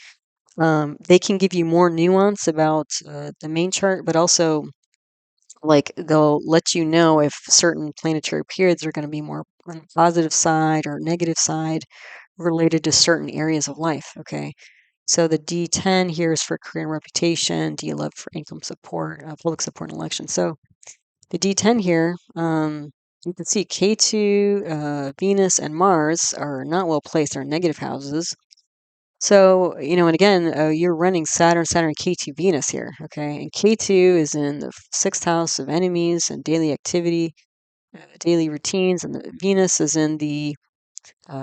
They can give you more nuance about the main chart, but also like they'll let you know if certain planetary periods are going to be more on the positive side or negative side related to certain areas of life. Okay. So the D10 here is for career and reputation, D11 for income support, public support and election. So the D10 here, you can see K2, Venus, and Mars are not well placed. They're in negative houses. So, and again, you're running Saturn, K2, Venus here, okay? And K2 is in the sixth house of enemies and daily activity, daily routines, and the Venus is in the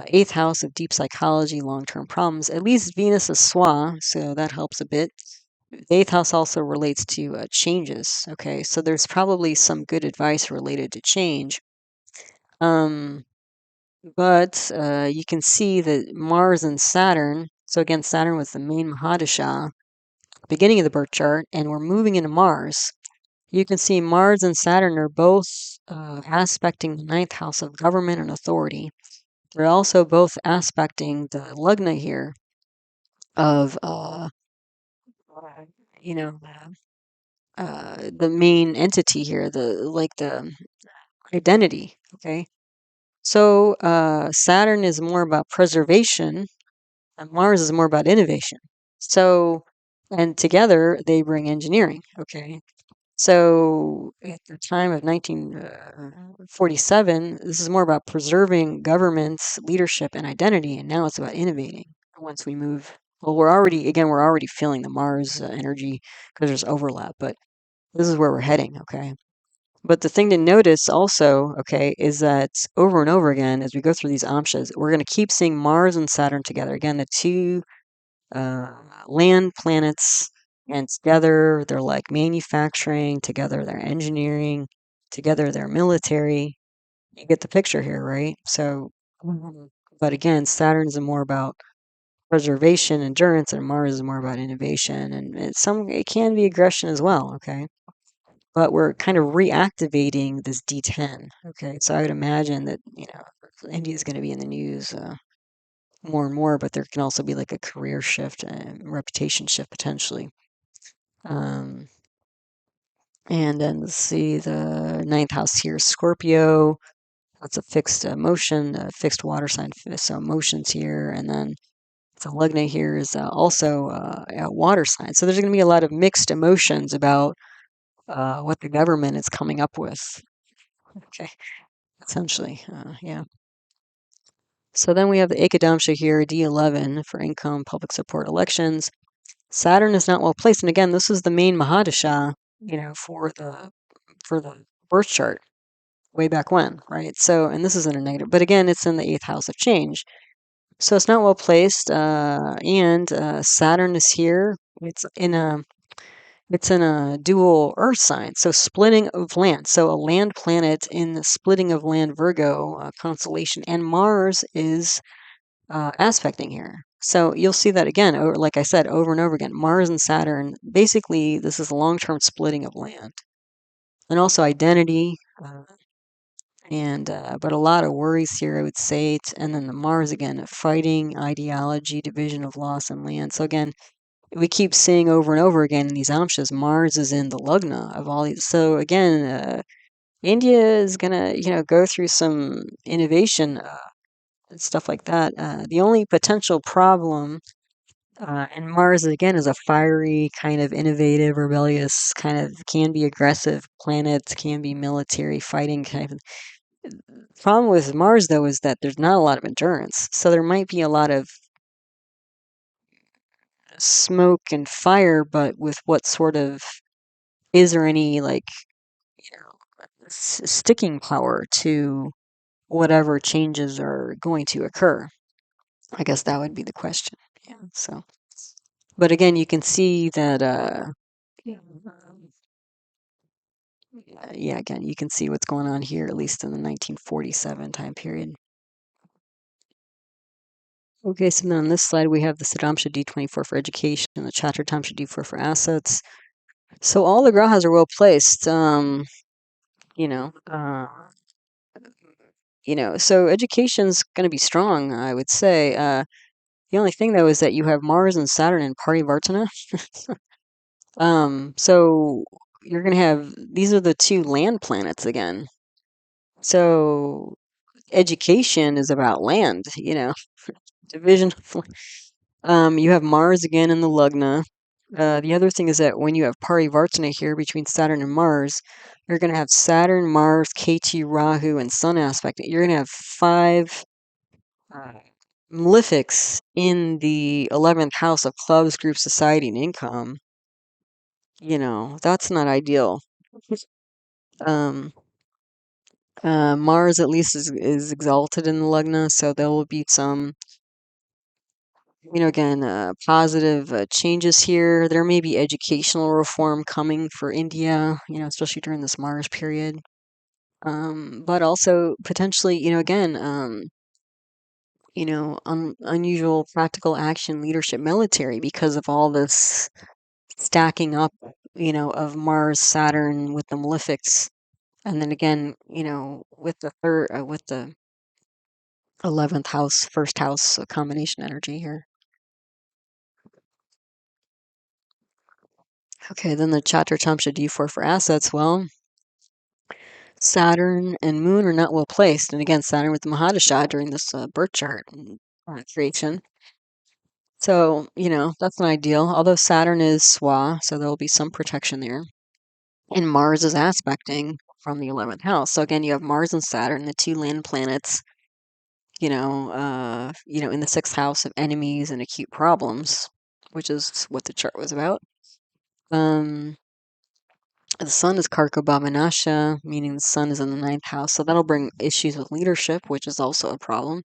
eighth house of deep psychology, long-term problems. At least Venus is swa, so that helps a bit. The eighth house also relates to changes, okay? So there's probably some good advice related to change. But you can see that Mars and Saturn, so again, Saturn was the main Mahadasha, beginning of the birth chart, and we're moving into Mars. You can see Mars and Saturn are both aspecting the ninth house of government and authority. They're also both aspecting the lugna here of, the main entity here, the identity, okay? So Saturn is more about preservation, and Mars is more about innovation. So And together they bring engineering. Okay. So at the time of 1947, this is more about preserving government's leadership and identity, and now it's about innovating. Once we move, well, we're already feeling the Mars energy because there's overlap, but this is where we're heading. Okay. But the thing to notice also, okay, is that over and over again, as we go through these amshas, we're going to keep seeing Mars and Saturn together. Again, the two uh, land planets, and together they're like manufacturing, together they're engineering, together they're military. You get the picture here, right? So, but again, Saturn is more about preservation, endurance, and Mars is more about innovation, and it can be aggression as well. Okay, but we're kind of reactivating this D10. Okay, so I would imagine that India is going to be in the news more and more, but there can also be like a career shift and reputation shift potentially. Um, and then let's see, the ninth house here, Scorpio. That's a fixed motion, a fixed water sign, so motions here. And then the Lugna here is also a water sign. So there's going to be a lot of mixed emotions about what the government is coming up with. Okay, essentially, yeah. So then we have the Ekadamsha here, D11 for income, public support, elections. Saturn is not well placed, and again, this is the main Mahadasha, for the birth chart way back when, right? So, and this isn't a negative, but again, it's in the eighth house of change, so it's not well placed. And Saturn is here. It's in a dual Earth sign, so splitting of land. So a land planet in the splitting of land Virgo constellation, and Mars is aspecting here. So you'll see that again, like I said, over and over again. Mars and Saturn, basically, this is a long-term splitting of land. And also identity, but a lot of worries here, I would say. And then the Mars again, fighting, ideology, division of loss and land. So again, we keep seeing over and over again in these amshas, Mars is in the lugna of all these. So again, India is gonna, go through some innovation and stuff like that. The only potential problem, and Mars again is a fiery, kind of innovative, rebellious, kind of can be aggressive planet, can be military, fighting kind of. Problem with Mars though is that there's not a lot of endurance, so there might be a lot of smoke and fire, but with what sort of is there any like sticking power to whatever changes are going to occur? I guess that would be the question. Yeah. So, but again, you can see that. Yeah, again, you can see what's going on here, at least in the 1947 time period. Okay, so then on this slide, we have the Siddhamsha D24 for education and the Chaturtamsha D4 for assets. So all the grahas are well placed. You know, uh, so education's going to be strong, I would say. The only thing though is that you have Mars and Saturn in parivartana. So you're going to have these are the two land planets again. So education is about land, division of you have Mars again in the lugna. The other thing is that when you have parivartana here between Saturn and Mars, you're going to have Saturn, Mars, Ketu, Rahu, and Sun aspect. You're going to have five uh, malefics in the 11th house of clubs, group, society, and income. That's not ideal. Um, Mars at least is exalted in the lugna, so there will be some again, positive changes here. There may be educational reform coming for India, especially during this Mars period. But also potentially, again, unusual practical action, leadership, military because of all this stacking up, of Mars, Saturn with the malefics, and then again, with with the 11th house, first house combination energy here. Okay, then the Chaturtamsha D4 for assets. Well, Saturn and Moon are not well placed. And again, Saturn with the Mahadasha during this birth chart creation. So, that's not ideal. Although Saturn is swa, so there'll be some protection there. And Mars is aspecting from the 11th house. So again, you have Mars and Saturn, the two land planets, in the 6th house of enemies and acute problems, which is what the chart was about. The sun is Karka meaning the sun is in the 9th house. So that'll bring issues with leadership, which is also a problem.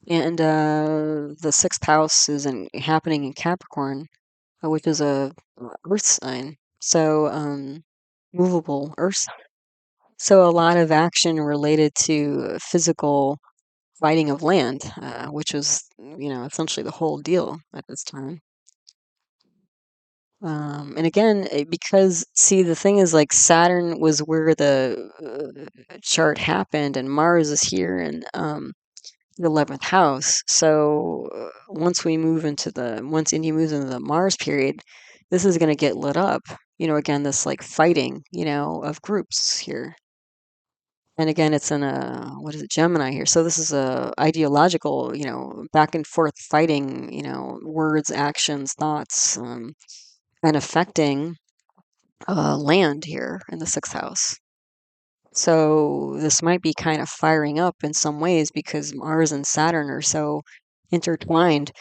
And the 6th house is happening in Capricorn, which is a earth sign. So movable earth. So a lot of action related to physical fighting of land, which was, essentially the whole deal at this time. And again, because see, the thing is, like, Saturn was where the chart happened, and Mars is here in the 11th house. So once India moves into the Mars period, this is going to get lit up. Again, this like fighting, of groups here. And again, it's in what is it, Gemini here. So this is a ideological, back and forth fighting, words, actions, thoughts, and affecting land here in the 6th house. So this might be kind of firing up in some ways because Mars and Saturn are so intertwined.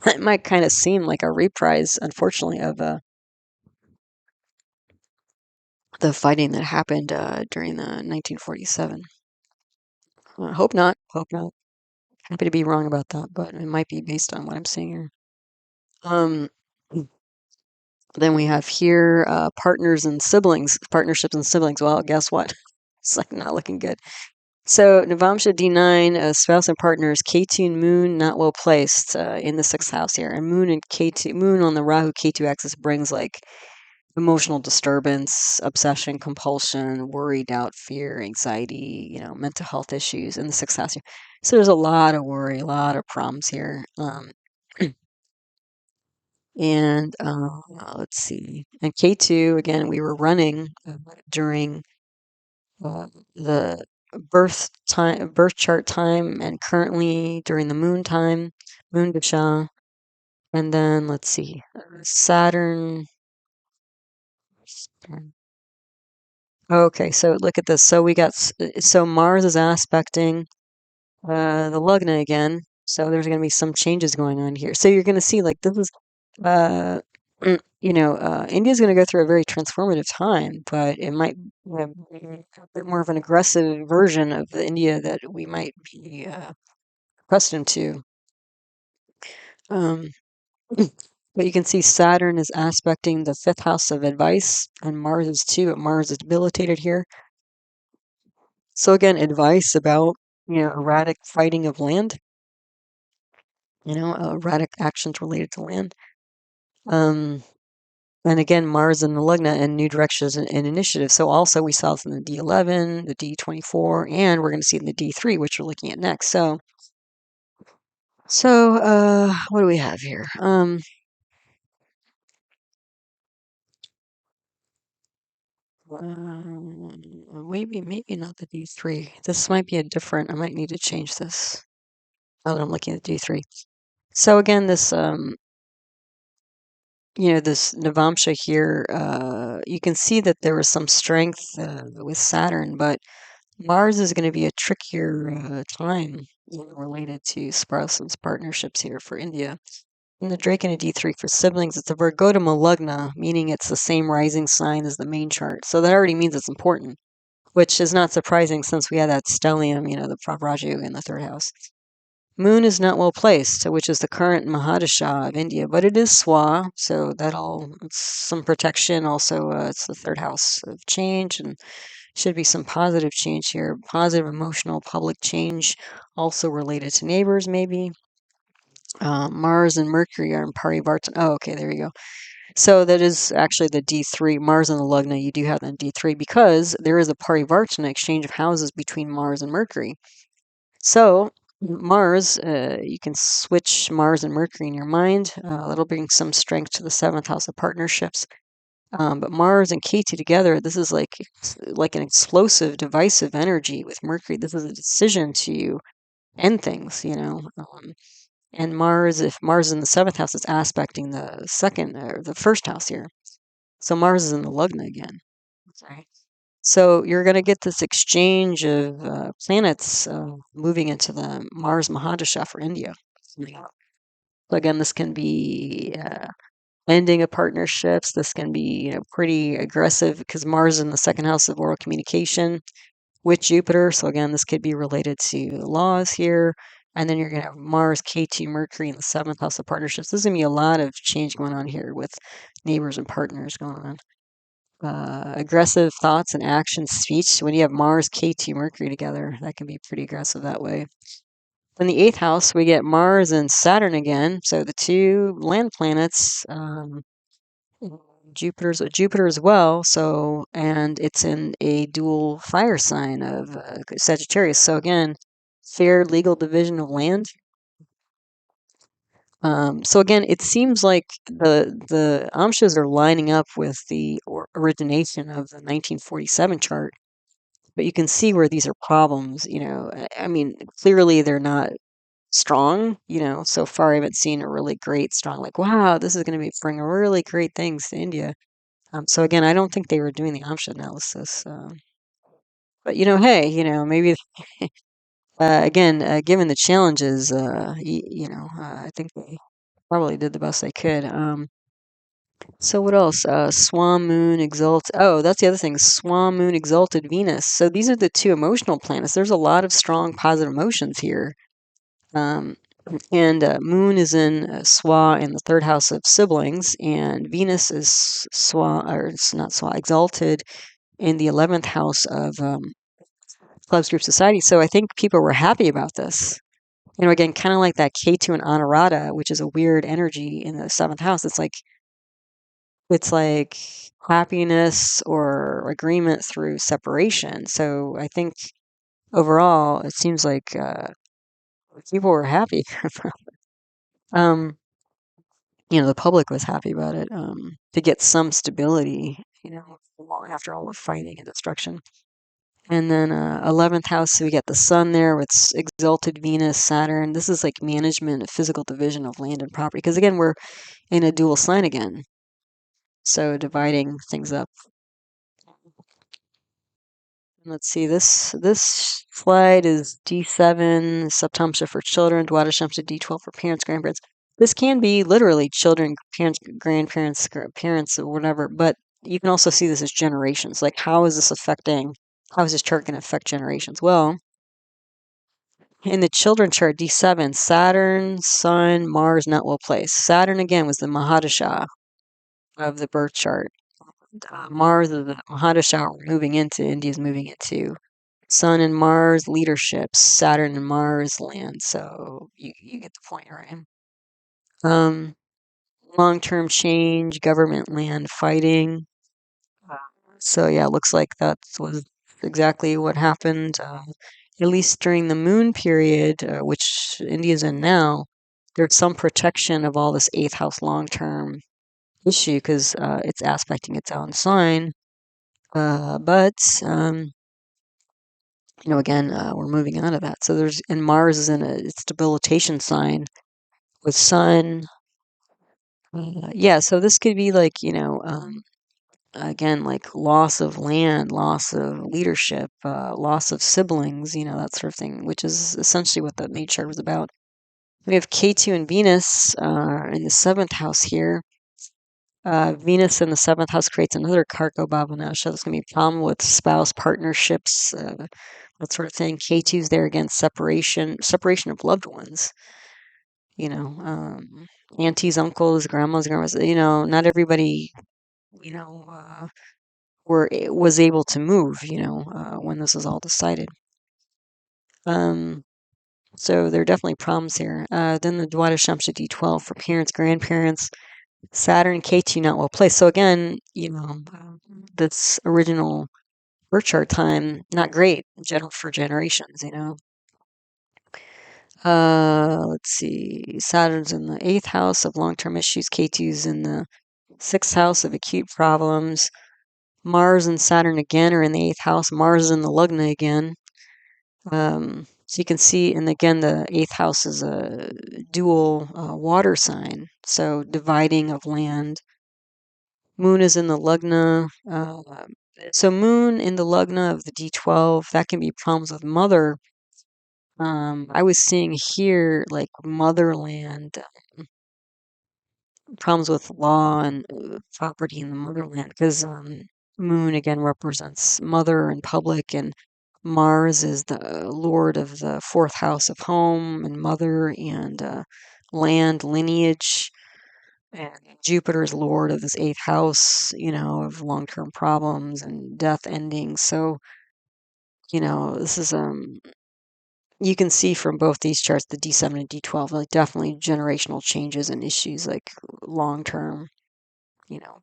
It might kind of seem like a reprise, unfortunately, of the fighting that happened during the 1947. Hope not. Hope not. Happy to be wrong about that, but it might be based on what I'm seeing here. Um, then we have here partnerships and siblings. Well, guess what? It's like not looking good. So Navamsha D9, spouse and partners, Ketu and Moon not well placed in the 6th house here, and Moon on the Rahu Ketu axis brings like emotional disturbance, obsession, compulsion, worry, doubt, fear, anxiety, mental health issues in the 6th house here. So there's a lot of worry, a lot of problems here. And let's see. And K2, again, we were running during the birth chart time, and currently during the moon time, moon dasha. And then let's see, Saturn. Okay, so look at this. So we got Mars is aspecting the lugna again. So there's going to be some changes going on here. So you're going to see like this is uh India's going to go through a very transformative time, but it might be a bit more of an aggressive version of the India that we might be accustomed to. Um, but you can see Saturn is aspecting the 5th house of advice, and Mars is too. But Mars is debilitated here. So again, advice about erratic fighting of land, erratic actions related to land. And again, Mars in the Lugna and new directions and initiative. So also we saw this in the D11, the D24, and we're going to see in the D3, which we're looking at next. So what do we have here? Maybe not the D3. This might be I might need to change this now that I'm looking at D3. So again, this this Navamsha here, you can see that there was some strength with Saturn, but Mars is going to be a trickier time related to spouses partnerships here for India. And the Drake and a D3 for siblings, it's a Virgota Malugna, meaning it's the same rising sign as the main chart. So that already means it's important, which is not surprising since we had that stellium, the pravraja in the 3rd house. Moon is not well placed, which is the current Mahadasha of India, but it is Swa, so it's some protection. Also, it's the 3rd house of change, and should be some positive change here. Positive emotional public change, also related to neighbors, maybe. Mars and Mercury are in parivartana. Oh, okay, there you go. So that is actually the D3. Mars and the Lugna, you do have the D3 because there is a parivartana exchange of houses between Mars and Mercury. So Mars, you can switch Mars and Mercury in your mind. That'll bring some strength to the 7th house of partnerships. But Mars and Ketu together, this is like an explosive, divisive energy with Mercury. This is a decision to end things, And Mars, if Mars is in the 7th house, it's aspecting the second or the 1st house here. So Mars is in the lugna again. Okay. So you're going to get this exchange of planets moving into the Mars Mahadasha for India. So again, this can be ending of partnerships. This can be, pretty aggressive because Mars is in the 2nd house of oral communication with Jupiter. So again, this could be related to laws here. And then you're going to have Mars, K2, Mercury in the 7th house of partnerships. There's going to be a lot of change going on here with neighbors and partners going on. Aggressive thoughts and actions, speech. When you have Mars, K2, Mercury together, that can be pretty aggressive that way. In the 8th house, we get Mars and Saturn again. So the two land planets, Jupiter as well. So, and it's in a dual fire sign of Sagittarius. So again, fair legal division of land. So again, it seems like the amshas are lining up with the origination of the 1947 chart, but you can see where these are problems. I mean, clearly they're not strong. So far I haven't seen a really great strong, like, wow, this is going to be bring really great things to India. So again, I don't think they were doing the amsha analysis. But hey, maybe again, given the challenges, I think they probably did the best they could. So what else? Swan moon exalt. Oh, that's the other thing. Swan moon exalted Venus. So these are the two emotional planets. There's a lot of strong positive emotions here. And moon is in Swa in the 3rd house of siblings, and Venus is Swa, or it's not Swa, exalted in the 11th house of clubs, group, society. So I think people were happy about this. Again, kind of like that K2 and Anurata, which is a weird energy in the 7th house. It's like happiness or agreement through separation. So I think overall, it seems like people were happy. um, the public was happy about it, to get some stability, after all the fighting and destruction. And then 11th house, so we get the sun there with exalted Venus, Saturn. This is like management, physical division of land and property. Because again, we're in a dual sign again. So dividing things up. Let's see, this slide is D7, Saptamsha for children, Dwadashamsha D12 for parents, grandparents. This can be literally children, parents, grandparents, parents, or whatever, but you can also see this as generations. Like, how is this chart going to affect generations? Well, in the children chart, D7, Saturn, Sun, Mars, not well placed. Saturn, again, was the Mahadasha of the birth chart. Mars is the Mahadasha India's moving into. Sun and Mars, leadership. Saturn and Mars, land. So you get the point, right? Long-term change, government, land, fighting. So yeah, it looks like that was exactly what happened. At least during the moon period, which India's in now, there's some protection of all this 8th house long-term issue because it's aspecting its own sign. But again, we're moving on to that. So Mars is in its debilitation sign with Sun. Yeah, so this could be like, again, like loss of land, loss of leadership, loss of siblings, that sort of thing, which is essentially what the main chart was about. We have K2 and Venus in the 7th house here. Venus in the 7th house creates another Karko Bhavanasha. There's going to be a problem with spouse partnerships, that sort of thing. K2's there again, separation of loved ones. Aunties, uncles, grandmas, not everybody, was able to move, when this was all decided. So there are definitely problems here. Then the Dwadashamsha D12 for parents, grandparents, Saturn, K2 not well placed. So again, this original birth chart time, not great for generations, Let's see. Saturn's in the 8th house of long-term issues. K2's in the 6th house of acute problems. Mars and Saturn again are in the 8th house. Mars is in the lugna again. So you can see, and again, the eighth house is a dual water sign, so dividing of land. Moon is in the lugna. So moon in the lugna of the D12, that can be problems with mother. I was seeing here like motherland, problems with law and property in the motherland, because moon again represents mother and public, and Mars is the lord of the fourth house of home and mother and land, lineage. And Jupiter is lord of this eighth house, of long-term problems and death endings. So, this is you can see from both these charts, the D7 and D12, like definitely generational changes and issues, like long-term,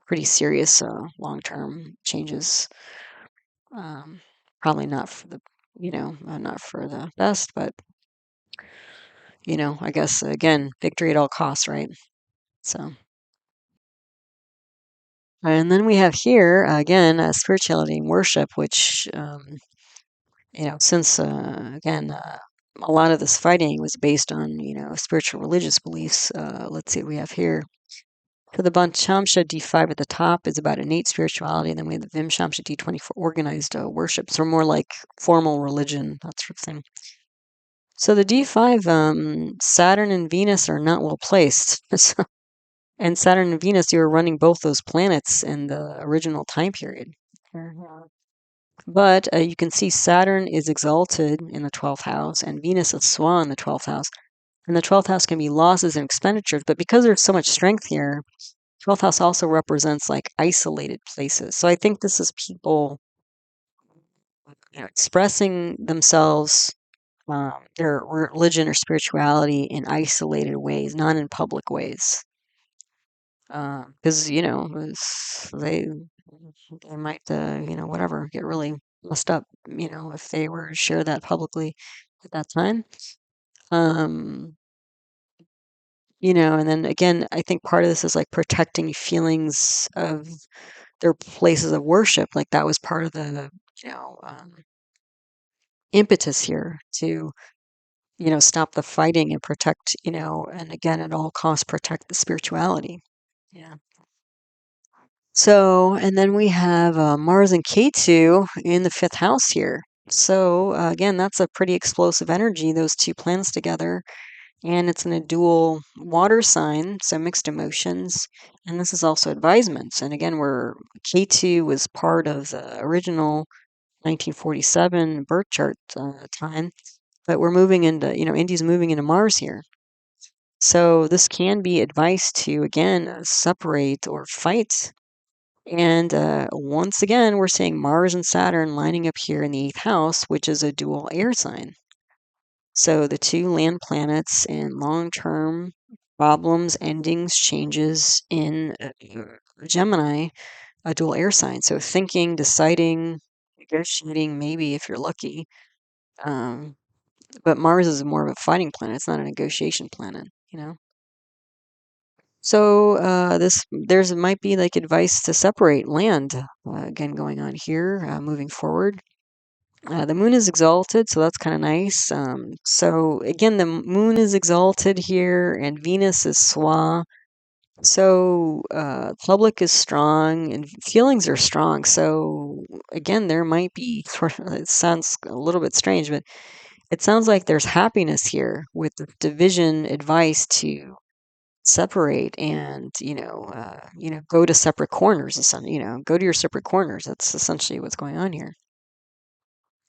pretty serious long-term changes. Probably not for the, not for the best, but I guess again, victory at all costs, right? So. And then we have here again spirituality and worship, which since again a lot of this fighting was based on spiritual religious beliefs. Let's see what we have here. So the Panchamsha D5 at the top is about innate spirituality, and then we have the Vimshamsha D20 for organized worship. So more like formal religion, that sort of thing. So the D5, Saturn and Venus are not well placed. And Saturn and Venus, you were running both those planets in the original time period. But you can see Saturn is exalted in the 12th house, and Venus is swa in the 12th house. And the 12th house can be losses and expenditures, but because there's so much strength here, 12th house also represents like isolated places. So I think this is people expressing themselves, their religion or spirituality in isolated ways, not in public ways. Because they might whatever, get really messed up, if they were to share that publicly at that time. um and then again, I think part of this is like protecting feelings of their places of worship. Like that was part of the impetus here to stop the fighting and protect, and again at all costs protect the spirituality. Yeah. So, and then we have Mars and K2 in the fifth house here. So, again, that's a pretty explosive energy, those two planets together. And it's in a dual water sign, so mixed emotions. And this is also advisements. And again, where K2 was part of the original 1947 birth chart time, but we're moving into, Indy's moving into Mars here. So, this can be advice to, again, separate or fight. And once again, we're seeing Mars and Saturn lining up here in the eighth house, which is a dual air sign. So the two land planets and long-term problems, endings, changes in Gemini, a dual air sign. So thinking, deciding, negotiating, maybe if you're lucky. But Mars is more of a fighting planet. It's not a negotiation planet. So there's might be like advice to separate land again going on here moving forward. The moon is exalted, so that's kind of nice. So again, the moon is exalted here, and Venus is swa. So public is strong, and feelings are strong. So again, there might be it sounds a little bit strange, but it sounds like there's happiness here with the division advice to separate and go to separate corners. Go to your separate corners. That's essentially what's going on here.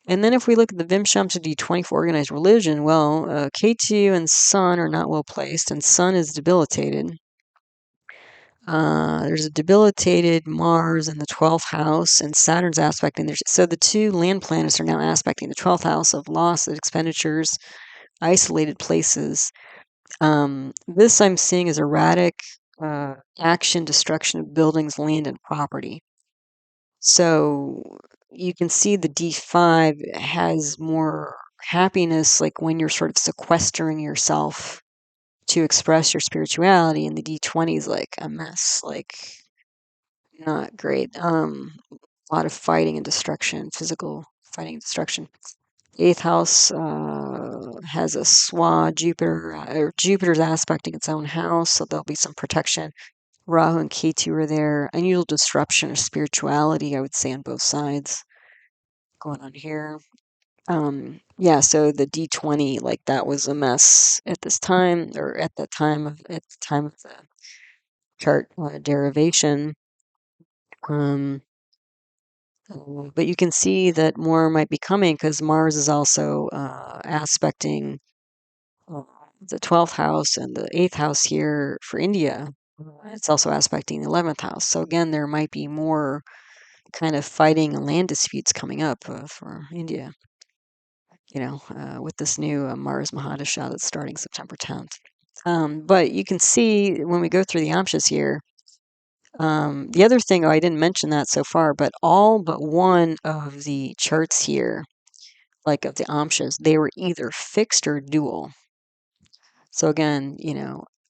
And then if we look at the Vimshamsa D20 for organized religion, well, K2 and Sun are not well placed, and Sun is debilitated. There's a debilitated Mars in the 12th house, and Saturn's aspecting there. So the two land planets are now aspecting the 12th house of loss, of expenditures, isolated places. This I'm seeing as erratic action, destruction of buildings, land, and property. So you can see the D5 has more happiness, like when you're sort of sequestering yourself to express your spirituality, and the D20 is like a mess, like not great. A lot of fighting and destruction, physical fighting and destruction. Eighth house has a swa Jupiter, or Jupiter's aspecting its own house, so there'll be some protection. Rahu and Ketu are there. Unusual disruption of spirituality, I would say, on both sides going on here. Yeah, so the D20, like that was a mess at this time, or at the time of the chart derivation. But you can see that more might be coming because Mars is also aspecting uh, the 12th house and the 8th house here for India. It's also aspecting the 11th house. So again, there might be more kind of fighting and land disputes coming up for India, with this new Mars Mahadasha that's starting September 10th. But you can see when we go through the amshas here, the other thing, I didn't mention that so far, but all but one of the charts here, like of the amshas, they were either fixed or dual. So again,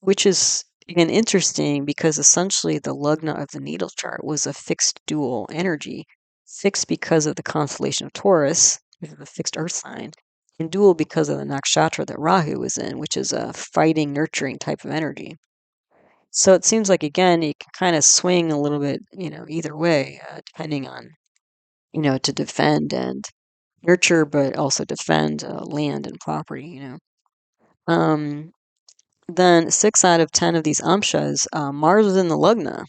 which is again interesting because essentially the lugna of the natal chart was a fixed dual energy, fixed because of the constellation of Taurus, which is a fixed earth sign, and dual because of the nakshatra that Rahu was in, which is a fighting, nurturing type of energy. So it seems like, again, it can kind of swing a little bit, either way, depending on, to defend and nurture, but also defend land and property. Um, then 6 out of 10 of these amshas, Mars is in the lugna.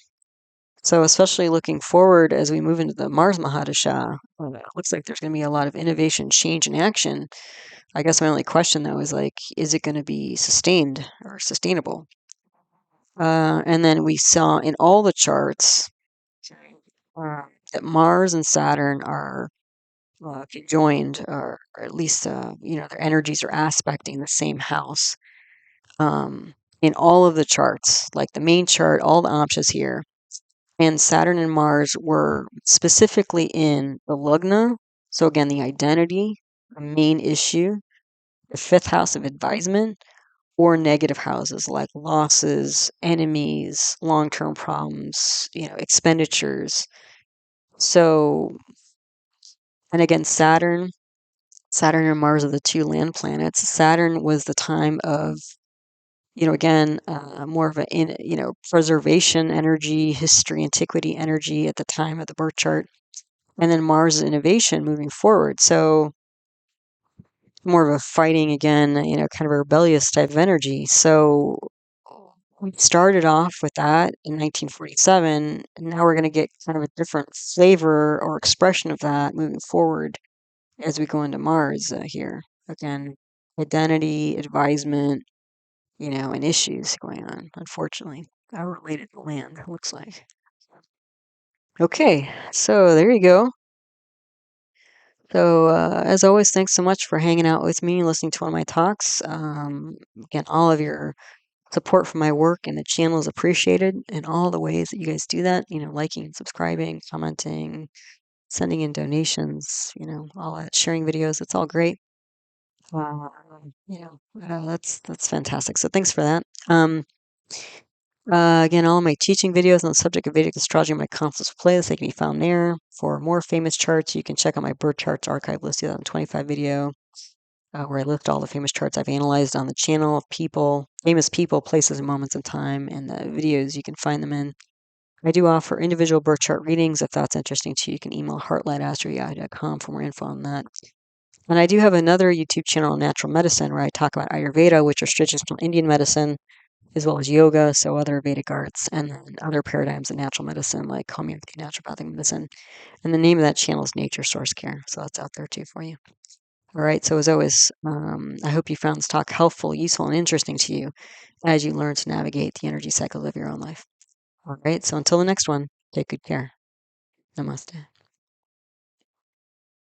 So especially looking forward as we move into the Mars Mahadasha, looks like there's going to be a lot of innovation, change, and action. I guess my only question, though, is like, is it going to be sustained or sustainable? And then we saw in all the charts that Mars and Saturn are conjoined, or at least, their energies are aspecting the same house. In all of the charts, like the main chart, all the amshas here, and Saturn and Mars were specifically in the lugna. So again, the identity, the main issue, the fifth house of advisement, or negative houses like losses, enemies, long-term problems, expenditures. So, and again, Saturn and Mars are the two land planets. Saturn was the time of, again, more of a, preservation energy, history, antiquity energy at the time of the birth chart. And then Mars is innovation moving forward. So more of a fighting again, kind of a rebellious type of energy. So we started off with that in 1947, and now we're going to get kind of a different flavor or expression of that moving forward as we go into Mars here. Again, identity, advisement, and issues going on, unfortunately, related to land, it looks like. Okay, so there you go. So, as always, thanks so much for hanging out with me and listening to one of my talks. Again, all of your support for my work and the channel is appreciated in all the ways that you guys do that, liking, subscribing, commenting, sending in donations, all that, sharing videos. It's all great. That's fantastic. So thanks for that. Again, all of my teaching videos on the subject of Vedic astrology, my conference playlist, they can be found there. For more famous charts, you can check out my birth charts archive list 2025 video, where I list all the famous charts I've analyzed on the channel of people, famous people, places, and moments in time, and the videos you can find them in. I do offer individual birth chart readings. If that's interesting to you, you can email heartlightastrology.com for more info on that. And I do have another YouTube channel on natural medicine where I talk about Ayurveda, which are traditional Indian medicine, as well as yoga, so other Vedic arts, and then other paradigms of natural medicine like homeopathy, naturopathic medicine. And the name of that channel is Nature Source Care, so that's out there too for you. All right, so as always, I hope you found this talk helpful, useful, and interesting to you as you learn to navigate the energy cycle of your own life. All right, so until the next one, take good care. Namaste.